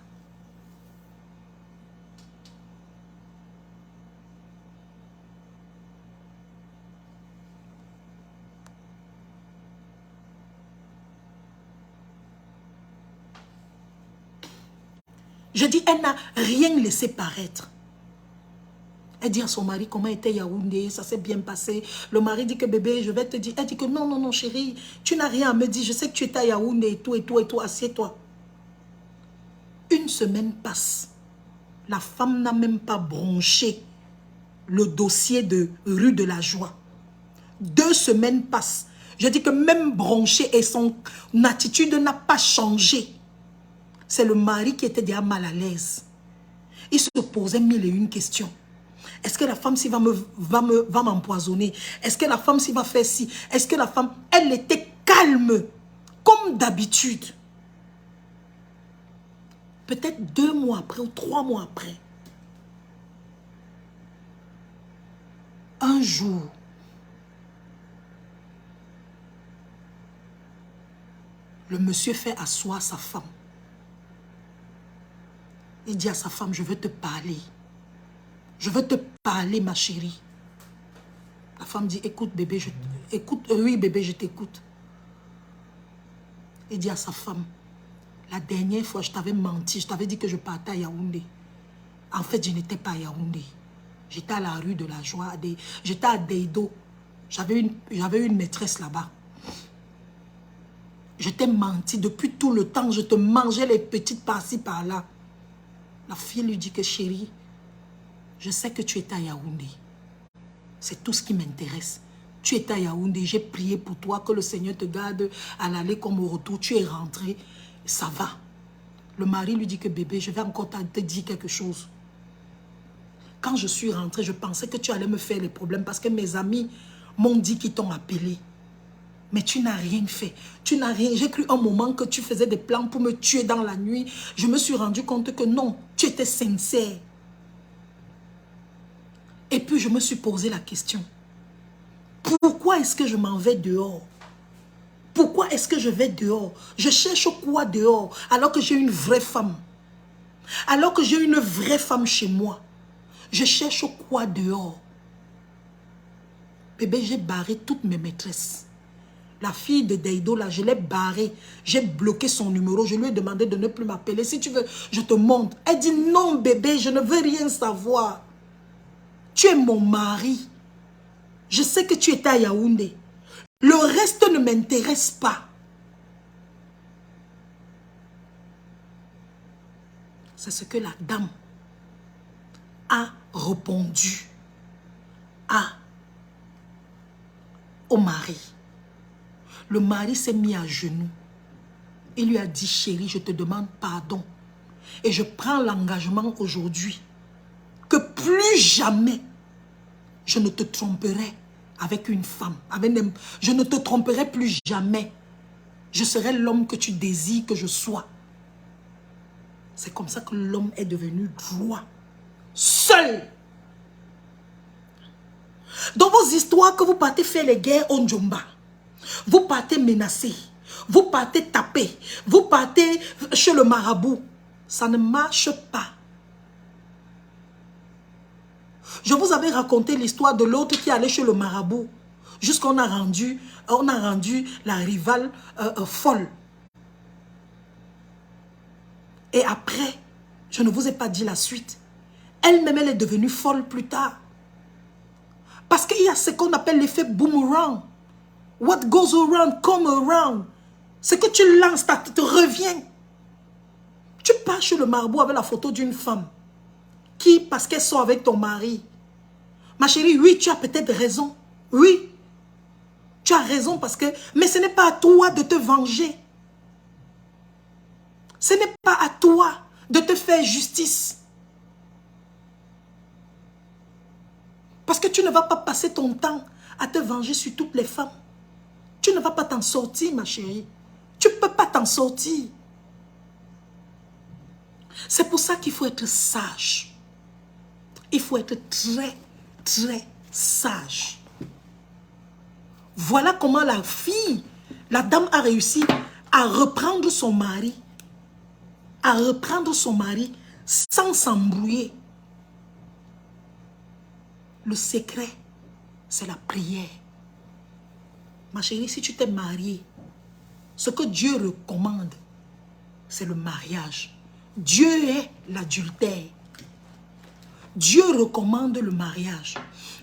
Je dis, elle n'a rien laissé paraître. Elle dit à son mari comment était Yaoundé, ça s'est bien passé. Le mari dit que bébé, je vais te dire. Elle dit que non, non, non, chérie, tu n'as rien à me dire. Je sais que tu étais à Yaoundé et tout, et tout, et tout. Assieds-toi. Une semaine passe. La femme n'a même pas bronché le dossier de rue de la Joie. 2 semaines passent. Je dis que même bronché et son attitude n'a pas changé. C'est le mari qui était déjà mal à l'aise. Il se posait 1001 questions. Est-ce que la femme s'y va m'empoisonner? Est-ce que la femme s'y va faire ci? Est-ce que la femme... Elle était calme, comme d'habitude. Peut-être 2 mois après ou 3 mois après. Un jour, le monsieur fait asseoir sa femme. Il dit à sa femme, je veux te parler. Je veux te parler, ma chérie. La femme dit, écoute bébé, oui bébé, je t'écoute. Il dit à sa femme, la dernière fois, je t'avais menti, je t'avais dit que je partais à Yaoundé. En fait, je n'étais pas à Yaoundé. J'étais à la rue de la Joie, j'étais à Deido. J'avais une maîtresse là-bas. Je t'ai menti depuis tout le temps, je te mangeais les petites par-ci, par-là. La fille lui dit que chérie, je sais que tu étais à Yaoundé. C'est tout ce qui m'intéresse. Tu étais à Yaoundé, j'ai prié pour toi, que le Seigneur te garde à l'aller comme au retour. Tu es rentré, ça va. Le mari lui dit que bébé, je vais encore te dire quelque chose. Quand je suis rentrée, je pensais que tu allais me faire les problèmes parce que mes amis m'ont dit qu'ils t'ont appelé. Mais tu n'as rien fait. Tu n'as rien. J'ai cru un moment que tu faisais des plans pour me tuer dans la nuit. Je me suis rendu compte que non, tu étais sincère. Et puis je me suis posé la question. Pourquoi est-ce que je m'en vais dehors? Pourquoi est-ce que je vais dehors? Je cherche quoi dehors alors que j'ai une vraie femme? Alors que j'ai une vraie femme chez moi. Je cherche quoi dehors? Bébé, j'ai barré toutes mes maîtresses. La fille de Deido, là, je l'ai barrée. J'ai bloqué son numéro. Je lui ai demandé de ne plus m'appeler. Si tu veux, je te montre. Elle dit non, bébé, je ne veux rien savoir. Tu es mon mari. Je sais que tu étais à Yaoundé. Le reste ne m'intéresse pas. C'est ce que la dame a répondu au mari. Le mari s'est mis à genoux. Il lui a dit, chérie, je te demande pardon. Et je prends l'engagement aujourd'hui que plus jamais je ne te tromperai avec une femme. Je ne te tromperai plus jamais. Je serai l'homme que tu désires que je sois. C'est comme ça que l'homme est devenu droit. Seul. Dans vos histoires que vous partez faire les guerres au Ndjomba, vous partez menacer, vous partez taper, vous partez chez le marabout. Ça ne marche pas. Je vous avais raconté l'histoire de l'autre qui allait chez le marabout. Jusqu'on a rendu la rivale folle. Et après, je ne vous ai pas dit la suite. Elle-même, elle est devenue folle plus tard. Parce qu'il y a ce qu'on appelle l'effet boomerang. What goes around, come around. Ce que tu lances, ça te revient. Tu pars chez le marabout avec la photo d'une femme. Qui, parce qu'elle sort avec ton mari. Ma chérie, oui, tu as peut-être raison. Oui. Tu as raison parce que... Mais ce n'est pas à toi de te venger. Ce n'est pas à toi de te faire justice. Parce que tu ne vas pas passer ton temps à te venger sur toutes les femmes. Tu ne vas pas t'en sortir, ma chérie. Tu ne peux pas t'en sortir. C'est pour ça qu'il faut être sage. Il faut être très, très sage. Voilà comment la fille, la dame a réussi à reprendre son mari. À reprendre son mari sans s'embrouiller. Le secret, c'est la prière. Ma chérie, si tu t'es mariée, ce que Dieu recommande, c'est le mariage. Dieu est l'adultère. Dieu recommande le mariage.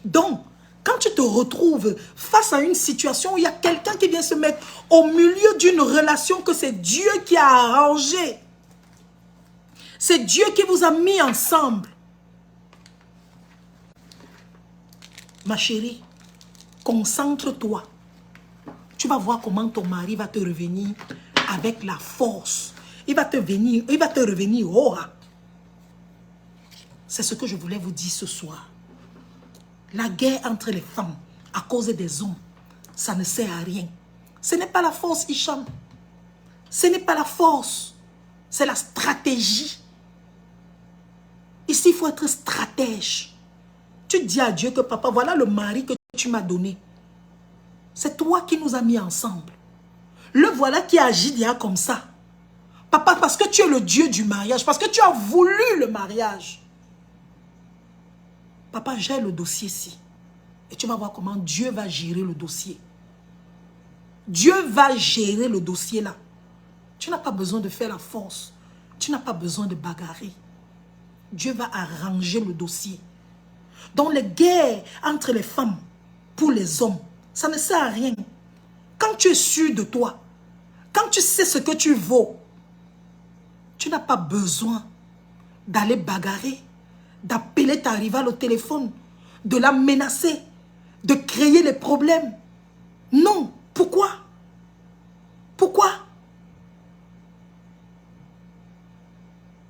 Donc, quand tu te retrouves face à une situation où il y a quelqu'un qui vient se mettre au milieu d'une relation que c'est Dieu qui a arrangée, c'est Dieu qui vous a mis ensemble. Ma chérie, concentre-toi. Tu vas voir comment ton mari va te revenir avec la force. Il va te revenir aura. C'est ce que je voulais vous dire ce soir. La guerre entre les femmes à cause des hommes, ça ne sert à rien. Ce n'est pas la force, Hicham. Ce n'est pas la force. C'est la stratégie. Ici, il faut être stratège. Tu dis à Dieu que papa, voilà le mari que tu m'as donné. C'est toi qui nous as mis ensemble. Le voilà qui agit déjà comme ça. Papa, parce que tu es le Dieu du mariage, parce que tu as voulu le mariage. Papa, gère le dossier-ci. Et tu vas voir comment Dieu va gérer le dossier. Dieu va gérer le dossier là. Tu n'as pas besoin de faire la force. Tu n'as pas besoin de bagarrer. Dieu va arranger le dossier. Donc les guerres entre les femmes pour les hommes, ça ne sert à rien. Quand tu es sûr de toi, quand tu sais ce que tu vaux, tu n'as pas besoin d'aller bagarrer, d'appeler ta rivale au téléphone, de la menacer, de créer les problèmes. Non. Pourquoi? Pourquoi?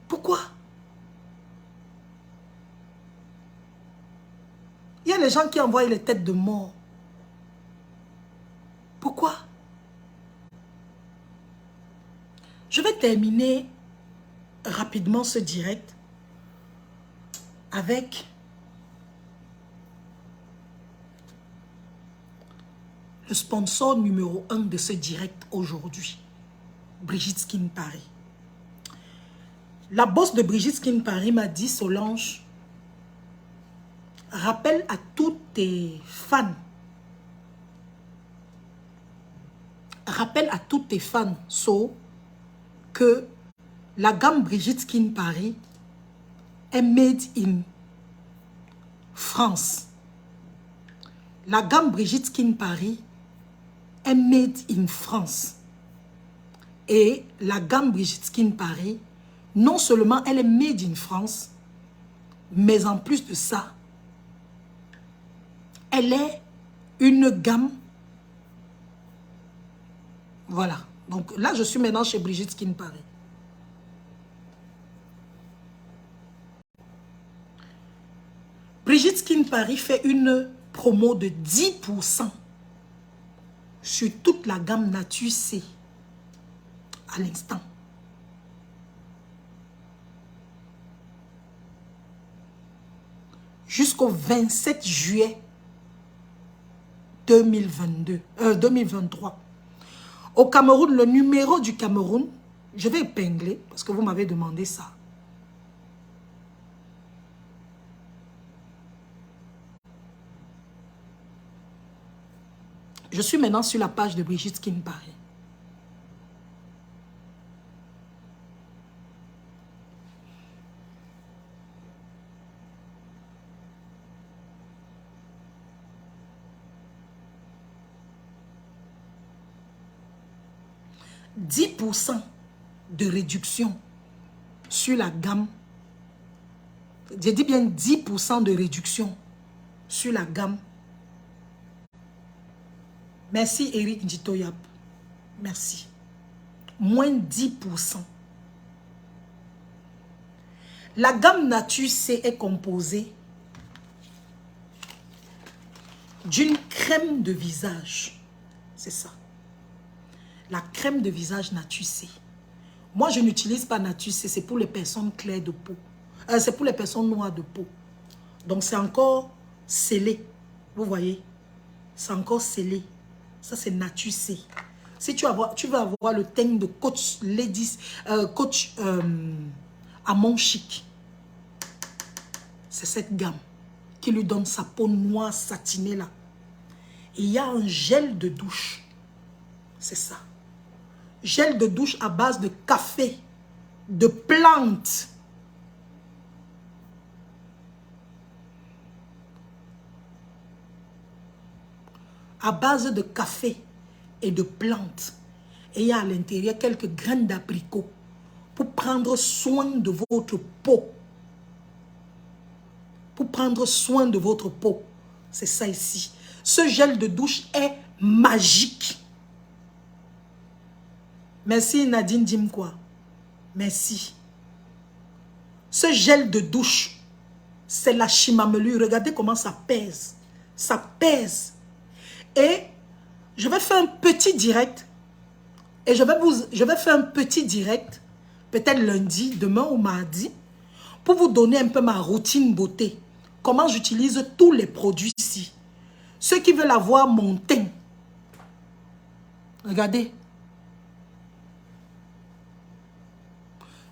Pourquoi? Il y a les gens qui envoient les têtes de mort. Pourquoi? Je vais terminer rapidement ce direct avec le sponsor numéro 1 de ce direct aujourd'hui, Brigitte Skin Paris. La boss de Brigitte Skin Paris m'a dit, Solange, rappelle à tous tes fans, que la gamme Brigitte Skin Paris est made in France. La gamme Brigitte Skin Paris est made in France. Et la gamme Brigitte Skin Paris, non seulement elle est made in France, mais en plus de ça, elle est une gamme. Voilà. Donc là, je suis maintenant chez Brigitte Skin Paris. Brigitte Skin Paris fait une promo de 10% sur toute la gamme Nature C à l'instant. Jusqu'au 27 juillet 2023. Au Cameroun, le numéro du Cameroun, je vais épingler parce que vous m'avez demandé ça. Je suis maintenant sur la page de Brigitte Skin Paris. « 10% de réduction sur la gamme. » J'ai dit bien 10% de réduction sur la gamme. Merci Eric Njitoyap. Merci. Moins 10%. La gamme Nature C est composée d'une crème de visage. C'est ça. La crème de visage Nature C. Moi, je n'utilise pas Nature C. C'est pour les personnes claires de peau. C'est pour les personnes noires de peau. Donc, c'est encore scellé. Vous voyez? C'est encore scellé. Ça, c'est Nature C. Si tu veux avoir le teint de Coach Ladies, Coach Amon Chic, c'est cette gamme qui lui donne sa peau noire satinée là. Et il y a un gel de douche. C'est ça. Gel de douche à base de café, de plantes. à base de café et de plantes. Et il y a à l'intérieur quelques graines d'abricot pour prendre soin de votre peau. Pour prendre soin de votre peau. C'est ça ici. Ce gel de douche est magique. Merci Nadine, dis-moi quoi. Merci. Ce gel de douche, c'est la chimamelure. Regardez comment ça pèse. Ça pèse. Et je vais faire un petit direct. Et je vais faire un petit direct, peut-être lundi, demain ou mardi, pour vous donner un peu ma routine beauté. Comment j'utilise tous les produits ici. Ceux qui veulent avoir mon teint. Regardez.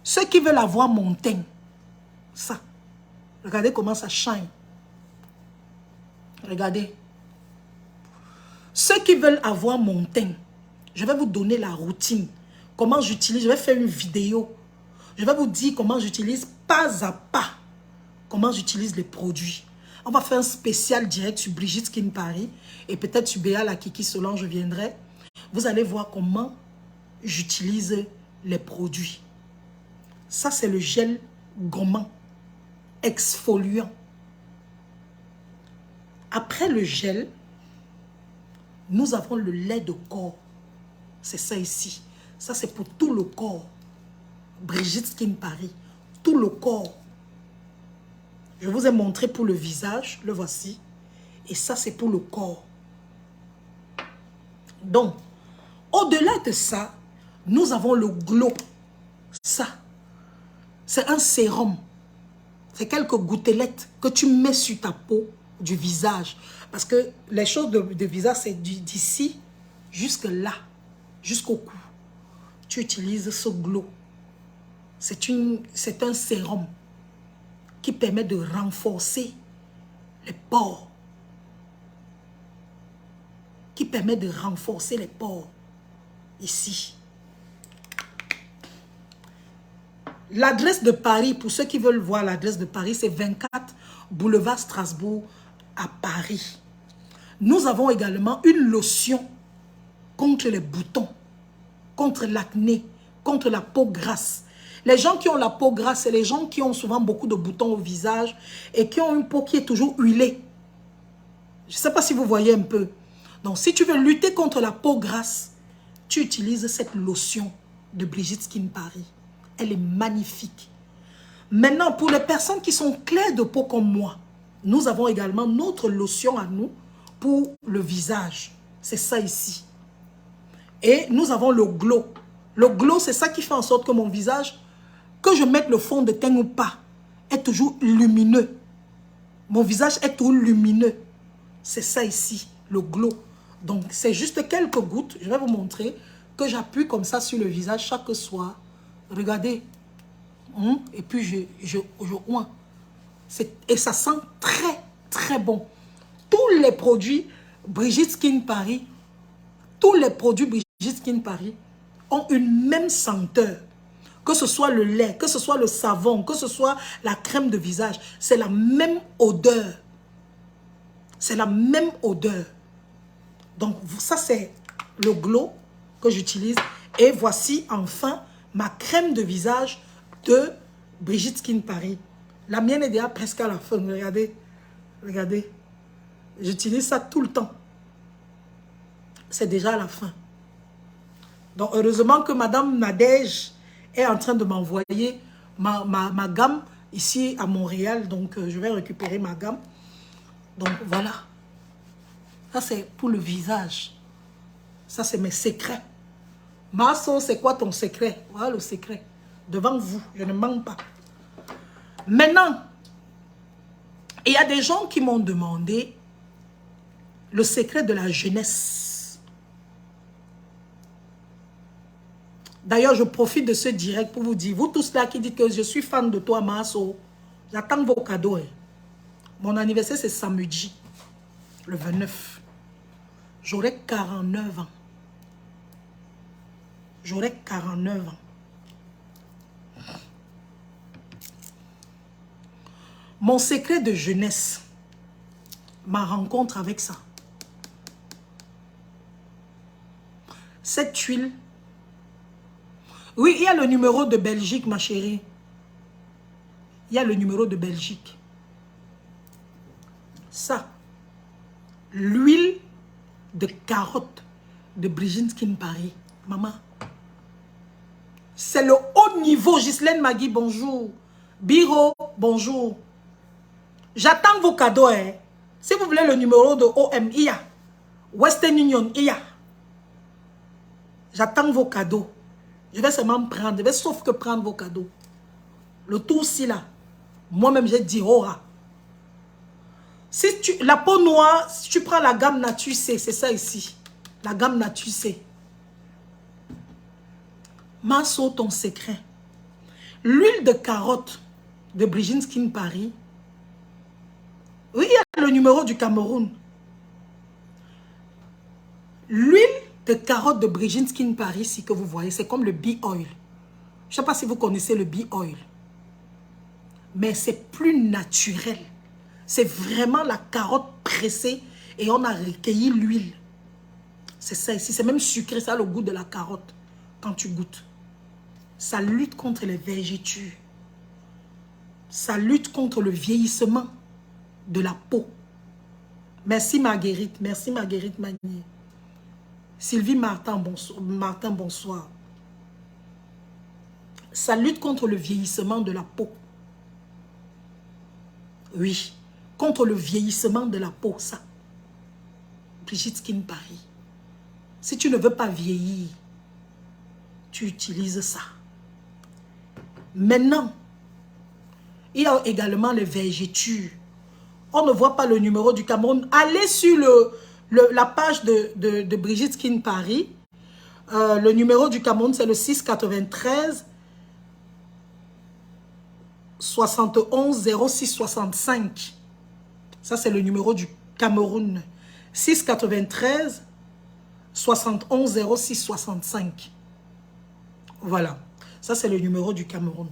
Ceux qui veulent avoir mon teint. Ça. Regardez comment ça shine. Regardez. Ceux qui veulent avoir mon teint. Je vais vous donner la routine. Comment j'utilise. Je vais faire une vidéo. Je vais vous dire comment j'utilise pas à pas. Comment j'utilise les produits. On va faire un spécial direct sur Brigitte Skin Paris. Et peut-être sur Béa la Kiki Solange, je viendrai. Vous allez voir comment j'utilise les produits. Ça, c'est le gel gommant. Exfoliant. Après le gel, nous avons le lait de corps. C'est ça ici. Ça, c'est pour tout le corps. Brigitte Skin Paris. Tout le corps. Je vous ai montré pour le visage. Le voici. Et ça, c'est pour le corps. Donc, au-delà de ça, nous avons le glow. Ça, c'est un sérum. C'est quelques gouttelettes que tu mets sur ta peau du visage. Parce que les choses de visage, c'est d'ici jusque là, jusqu'au cou. Tu utilises ce glow. C'est un sérum qui permet de renforcer les pores. Qui permet de renforcer les pores. Ici. L'adresse de Paris, pour ceux qui veulent voir l'adresse de Paris, c'est 24 boulevard Strasbourg à Paris. Nous avons également une lotion contre les boutons, contre l'acné, contre la peau grasse. Les gens qui ont la peau grasse, c'est les gens qui ont souvent beaucoup de boutons au visage et qui ont une peau qui est toujours huilée. Je ne sais pas si vous voyez un peu. Donc, si tu veux lutter contre la peau grasse, tu utilises cette lotion de Brigitte Skin Paris. Elle est magnifique. Maintenant, pour les personnes qui sont claires de peau comme moi, nous avons également notre lotion à nous pour le visage. C'est ça ici. Et nous avons le glow. Le glow, c'est ça qui fait en sorte que mon visage, que je mette le fond de teint ou pas, est toujours lumineux. Mon visage est toujours lumineux. C'est ça ici, le glow. Donc, c'est juste quelques gouttes. Je vais vous montrer que j'appuie comme ça sur le visage chaque soir. Regardez. Et puis, je oins. Et ça sent très, très bon. Tous les produits Brigitte Skin Paris, tous les produits Brigitte Skin Paris ont une même senteur. Que ce soit le lait, que ce soit le savon, que ce soit la crème de visage, c'est la même odeur. C'est la même odeur. Donc, ça, c'est le glow que j'utilise. Et voici enfin ma crème de visage de Brigitte Skin Paris. La mienne est déjà presque à la fin. Regardez. Regardez. J'utilise ça tout le temps. C'est déjà à la fin. Donc, heureusement que Madame Nadège est en train de m'envoyer ma gamme ici à Montréal. Donc, je vais récupérer ma gamme. Donc, voilà. Ça, c'est pour le visage. Ça, c'est mes secrets. Marceau, c'est quoi ton secret? Voilà le secret. Devant vous, je ne mens pas. Maintenant, il y a des gens qui m'ont demandé le secret de la jeunesse. D'ailleurs, je profite de ce direct pour vous dire, vous tous là qui dites que je suis fan de toi, Marceau, j'attends vos cadeaux. Hein. Mon anniversaire, c'est samedi, le 29. J'aurai 49 ans. J'aurai 49 ans. Mon secret de jeunesse, ma rencontre avec ça. Cette huile. Oui, il y a le numéro de Belgique, ma chérie. Il y a le numéro de Belgique. Ça. L'huile de carotte de Brigitte Skin Paris. Maman. C'est le haut niveau. Ghislaine Magui, bonjour. Biro, bonjour. J'attends vos cadeaux. Hein. Si vous voulez le numéro de OM, il y a. Western Union, il y a. J'attends vos cadeaux. Je vais seulement prendre. Je vais sauf que prendre vos cadeaux. Le tout aussi là. Moi-même, j'ai dit, oh. Si tu, la peau noire, si tu prends la gamme Nature C, c'est ça ici. La gamme Nature C. Masso, ton secret. L'huile de carotte de Brigitte Skin Paris. Oui, il y a le numéro du Cameroun. L'huile de carotte de Brigitte Skin Paris, si que vous voyez, c'est comme le bee oil. Je ne sais pas si vous connaissez le bee oil. Mais c'est plus naturel. C'est vraiment la carotte pressée et on a recueilli l'huile. C'est ça ici. C'est même sucré, ça a le goût de la carotte quand tu goûtes. Ça lutte contre les vergetures. Ça lutte contre le vieillissement de la peau. Merci Marguerite. Merci Marguerite Magnier. Sylvie Martin, bonsoir. Ça lutte contre le vieillissement de la peau. Oui, contre le vieillissement de la peau, ça. Brigitte Skin Paris. Si tu ne veux pas vieillir, tu utilises ça. Maintenant, il y a également les vergetures. On ne voit pas le numéro du Cameroun. Allez sur la page de Brigitte Skin Paris. Le numéro du Cameroun, c'est le 693 71 06 65. Ça, c'est le numéro du Cameroun. 693 71 06 65. Voilà. Ça, c'est le numéro du Cameroun.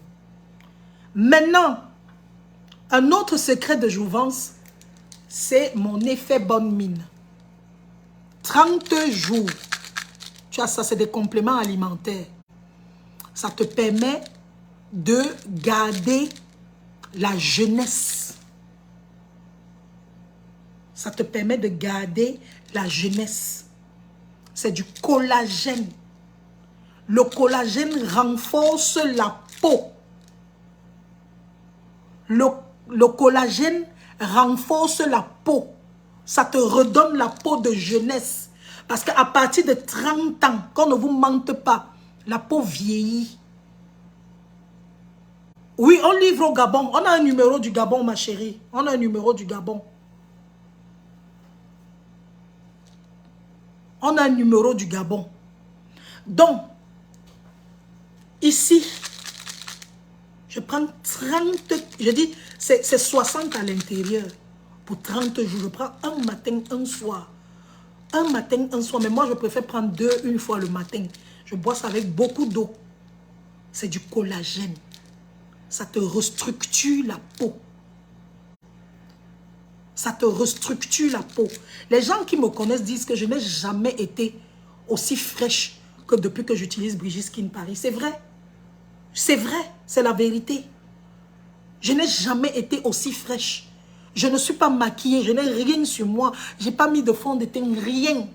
Maintenant, un autre secret de jouvence, c'est mon effet bonne mine. 30 jours. Tu as ça, c'est des compléments alimentaires. Ça te permet de garder la jeunesse. Ça te permet de garder la jeunesse. C'est du collagène. Le collagène renforce la peau. Le collagène renforce la peau. Ça te redonne la peau de jeunesse. Parce qu'à partir de 30 ans, qu'on ne vous mente pas, la peau vieillit. Oui, on livre au Gabon. On a un numéro du Gabon, ma chérie. On a un numéro du Gabon. On a un numéro du Gabon. Donc, ici, je prends 30, je dis, c'est 60 à l'intérieur pour 30 jours. Je prends un matin, un soir. Un matin, un soir. Mais moi, je préfère prendre une fois le matin. Je bois ça avec beaucoup d'eau. C'est du collagène. Ça te restructure la peau. Ça te restructure la peau. Les gens qui me connaissent disent que je n'ai jamais été aussi fraîche que depuis que j'utilise Brigitte Skin Paris. C'est vrai. C'est vrai. C'est la vérité. Je n'ai jamais été aussi fraîche. Je ne suis pas maquillée. Je n'ai rien sur moi. Je n'ai pas mis de fond de teint. Rien.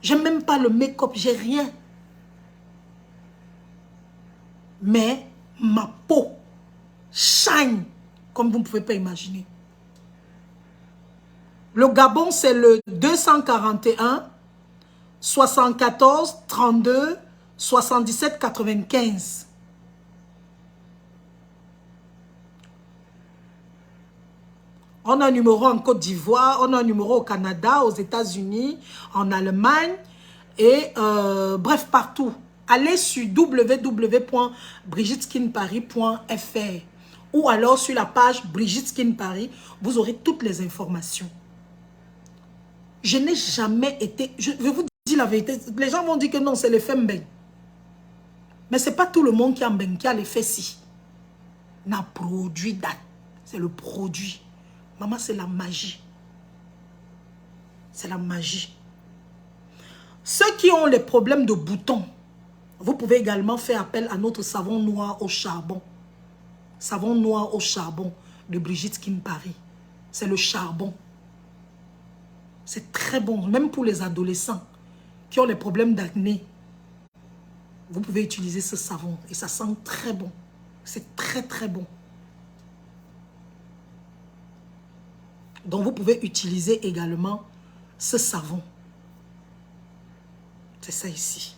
Je n'ai même pas le make-up. J'ai rien. Mais ma peau shine comme vous ne pouvez pas imaginer. Le Gabon, c'est le 241 74 32 77 95. On a un numéro en Côte d'Ivoire, on a un numéro au Canada, aux États-Unis, en Allemagne et bref, partout. Allez sur www.brigiteskinparis.fr ou alors sur la page Brigitte Skin Paris, vous aurez toutes les informations. Je n'ai jamais été, je vais vous dire la vérité, les gens vont dire que non, c'est l'effet mbeng. Mais ce n'est pas tout le monde qui a mbeng, qui a l'effet si. N'a produit date, c'est le produit. Maman, c'est la magie. C'est la magie. Ceux qui ont les problèmes de boutons, vous pouvez également faire appel à notre savon noir au charbon. Savon noir au charbon de Brigitte Skin Paris. C'est le charbon. C'est très bon, même pour les adolescents qui ont les problèmes d'acné. Vous pouvez utiliser ce savon et ça sent très bon. C'est très très bon. Donc vous pouvez utiliser également ce savon. C'est ça ici.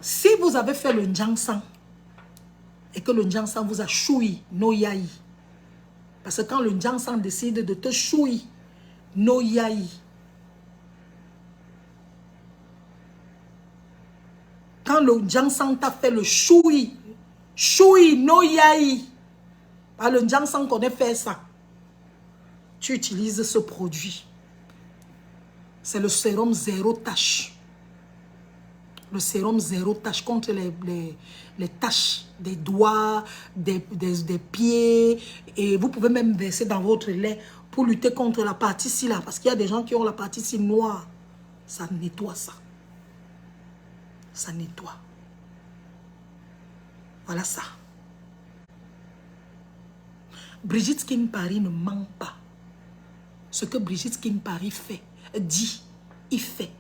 Si vous avez fait le Njangsang et que le Njangsang vous a choui, no yai. Parce que quand le Njangsang décide de te choui, no yai. Quand le Njangsang t'a fait le choui, choui, no yai. Le Njangsang connaît faire ça. Tu utilises ce produit. C'est le sérum zéro tache. Le sérum zéro tache contre les taches des doigts, des pieds. Et vous pouvez même verser dans votre lait pour lutter contre la partie ci là. Parce qu'il y a des gens qui ont la partie ci noire. Ça nettoie ça. Ça nettoie. Voilà ça. Brigitte Skin Paris ne ment pas. Ce que Brigitte Skin Paris fait, dit, il fait.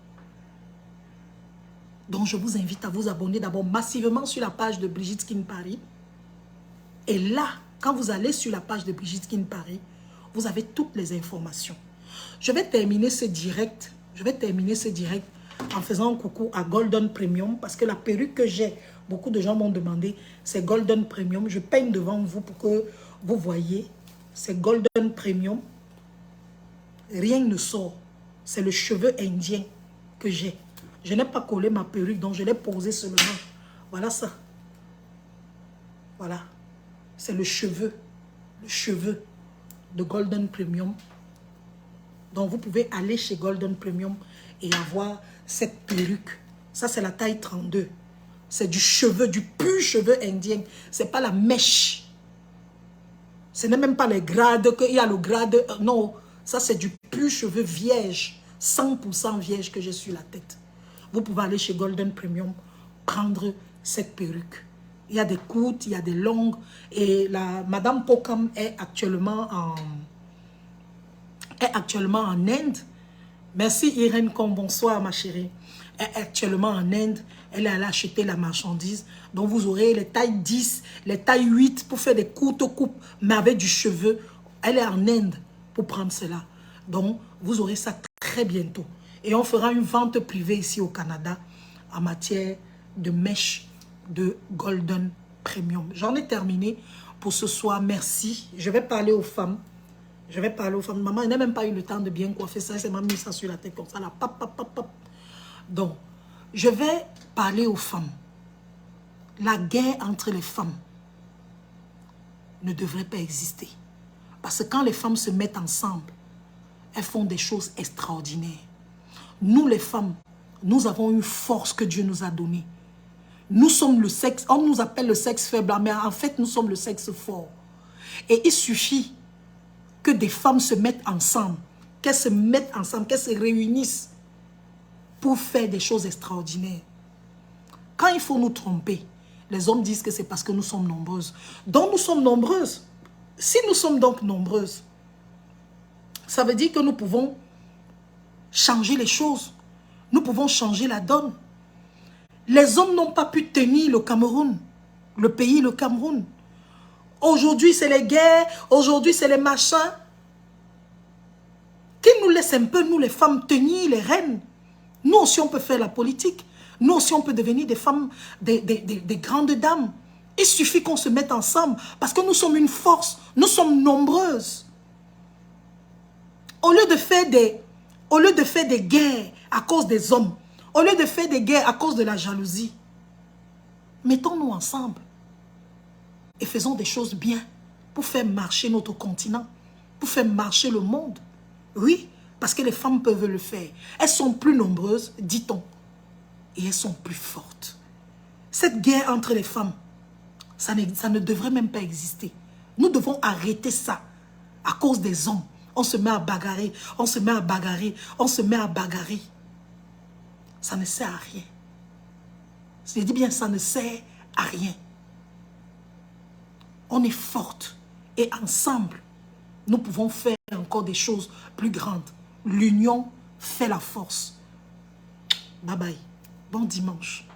Donc je vous invite à vous abonner d'abord massivement sur la page de Brigitte Skin Paris. Et là, quand vous allez sur la page de Brigitte Skin Paris, vous avez toutes les informations. Je vais terminer ce direct. En faisant un coucou à Golden Premium. Parce que la perruque que j'ai, beaucoup de gens m'ont demandé, c'est Golden Premium. Je peigne devant vous pour que vous voyez. C'est Golden Premium. Rien ne sort. C'est le cheveu indien que j'ai. Je n'ai pas collé ma perruque, donc je l'ai posée seulement. Voilà ça. Voilà. C'est le cheveu de Golden Premium. Donc vous pouvez aller chez Golden Premium et avoir cette perruque. Ça, c'est la taille 32. C'est du cheveu, du pur cheveu indien. Ce n'est pas la mèche. Ce n'est même pas les grades, qu'il y a le grade. Non, ça c'est du pur cheveu vierge. 100% vierge que j'ai sur la tête. Vous pouvez aller chez Golden Premium, prendre cette perruque. Il y a des courtes, il y a des longues. Et la Madame Pokam est actuellement en Inde. Merci Irène Com, bonsoir ma chérie. Elle est actuellement en Inde. Elle est allée acheter la marchandise. Donc vous aurez les tailles 10, les tailles 8 pour faire des courtes coupes, mais avec du cheveu. Elle est en Inde pour prendre cela. Donc vous aurez ça très bientôt. Et on fera une vente privée ici au Canada en matière de mèches de Golden Premium. J'en ai terminé pour ce soir. Merci. Je vais parler aux femmes. Maman, elle n'a même pas eu le temps de bien coiffer ça. Elle m'a mis ça sur la tête comme ça. Là. Pop, pop, pop, pop. Donc, je vais parler aux femmes. La guerre entre les femmes ne devrait pas exister. Parce que quand les femmes se mettent ensemble, elles font des choses extraordinaires. Nous, les femmes, nous avons une force que Dieu nous a donnée. Nous sommes le sexe, on nous appelle le sexe faible, mais en fait, nous sommes le sexe fort. Et il suffit que des femmes se mettent ensemble, qu'elles se réunissent pour faire des choses extraordinaires. Quand il faut nous tromper, les hommes disent que c'est parce que nous sommes nombreuses. Donc nous sommes nombreuses. Si nous sommes donc nombreuses, ça veut dire que nous pouvons changer les choses. Nous pouvons changer la donne. Les hommes n'ont pas pu tenir le Cameroun, le pays, le Cameroun. Aujourd'hui, c'est les guerres, aujourd'hui, c'est les machins. Qu'ils nous laissent un peu, nous les femmes, tenir les rênes. Nous aussi, on peut faire la politique. Nous aussi, on peut devenir des femmes, des grandes dames. Il suffit qu'on se mette ensemble parce que nous sommes une force. Nous sommes nombreuses. Au lieu de faire des guerres à cause des hommes, au lieu de faire des guerres à cause de la jalousie, mettons-nous ensemble et faisons des choses bien pour faire marcher notre continent, pour faire marcher le monde. Oui, parce que les femmes peuvent le faire. Elles sont plus nombreuses, dit-on, et elles sont plus fortes. Cette guerre entre les femmes, ça ne devrait même pas exister. Nous devons arrêter ça à cause des hommes. On se met à bagarrer, on se met à bagarrer, on se met à bagarrer. ça ne sert à rien. Je dis bien, ça ne sert à rien. On est forte et ensemble, nous pouvons faire encore des choses plus grandes. L'union fait la force. Bye bye. Bon dimanche.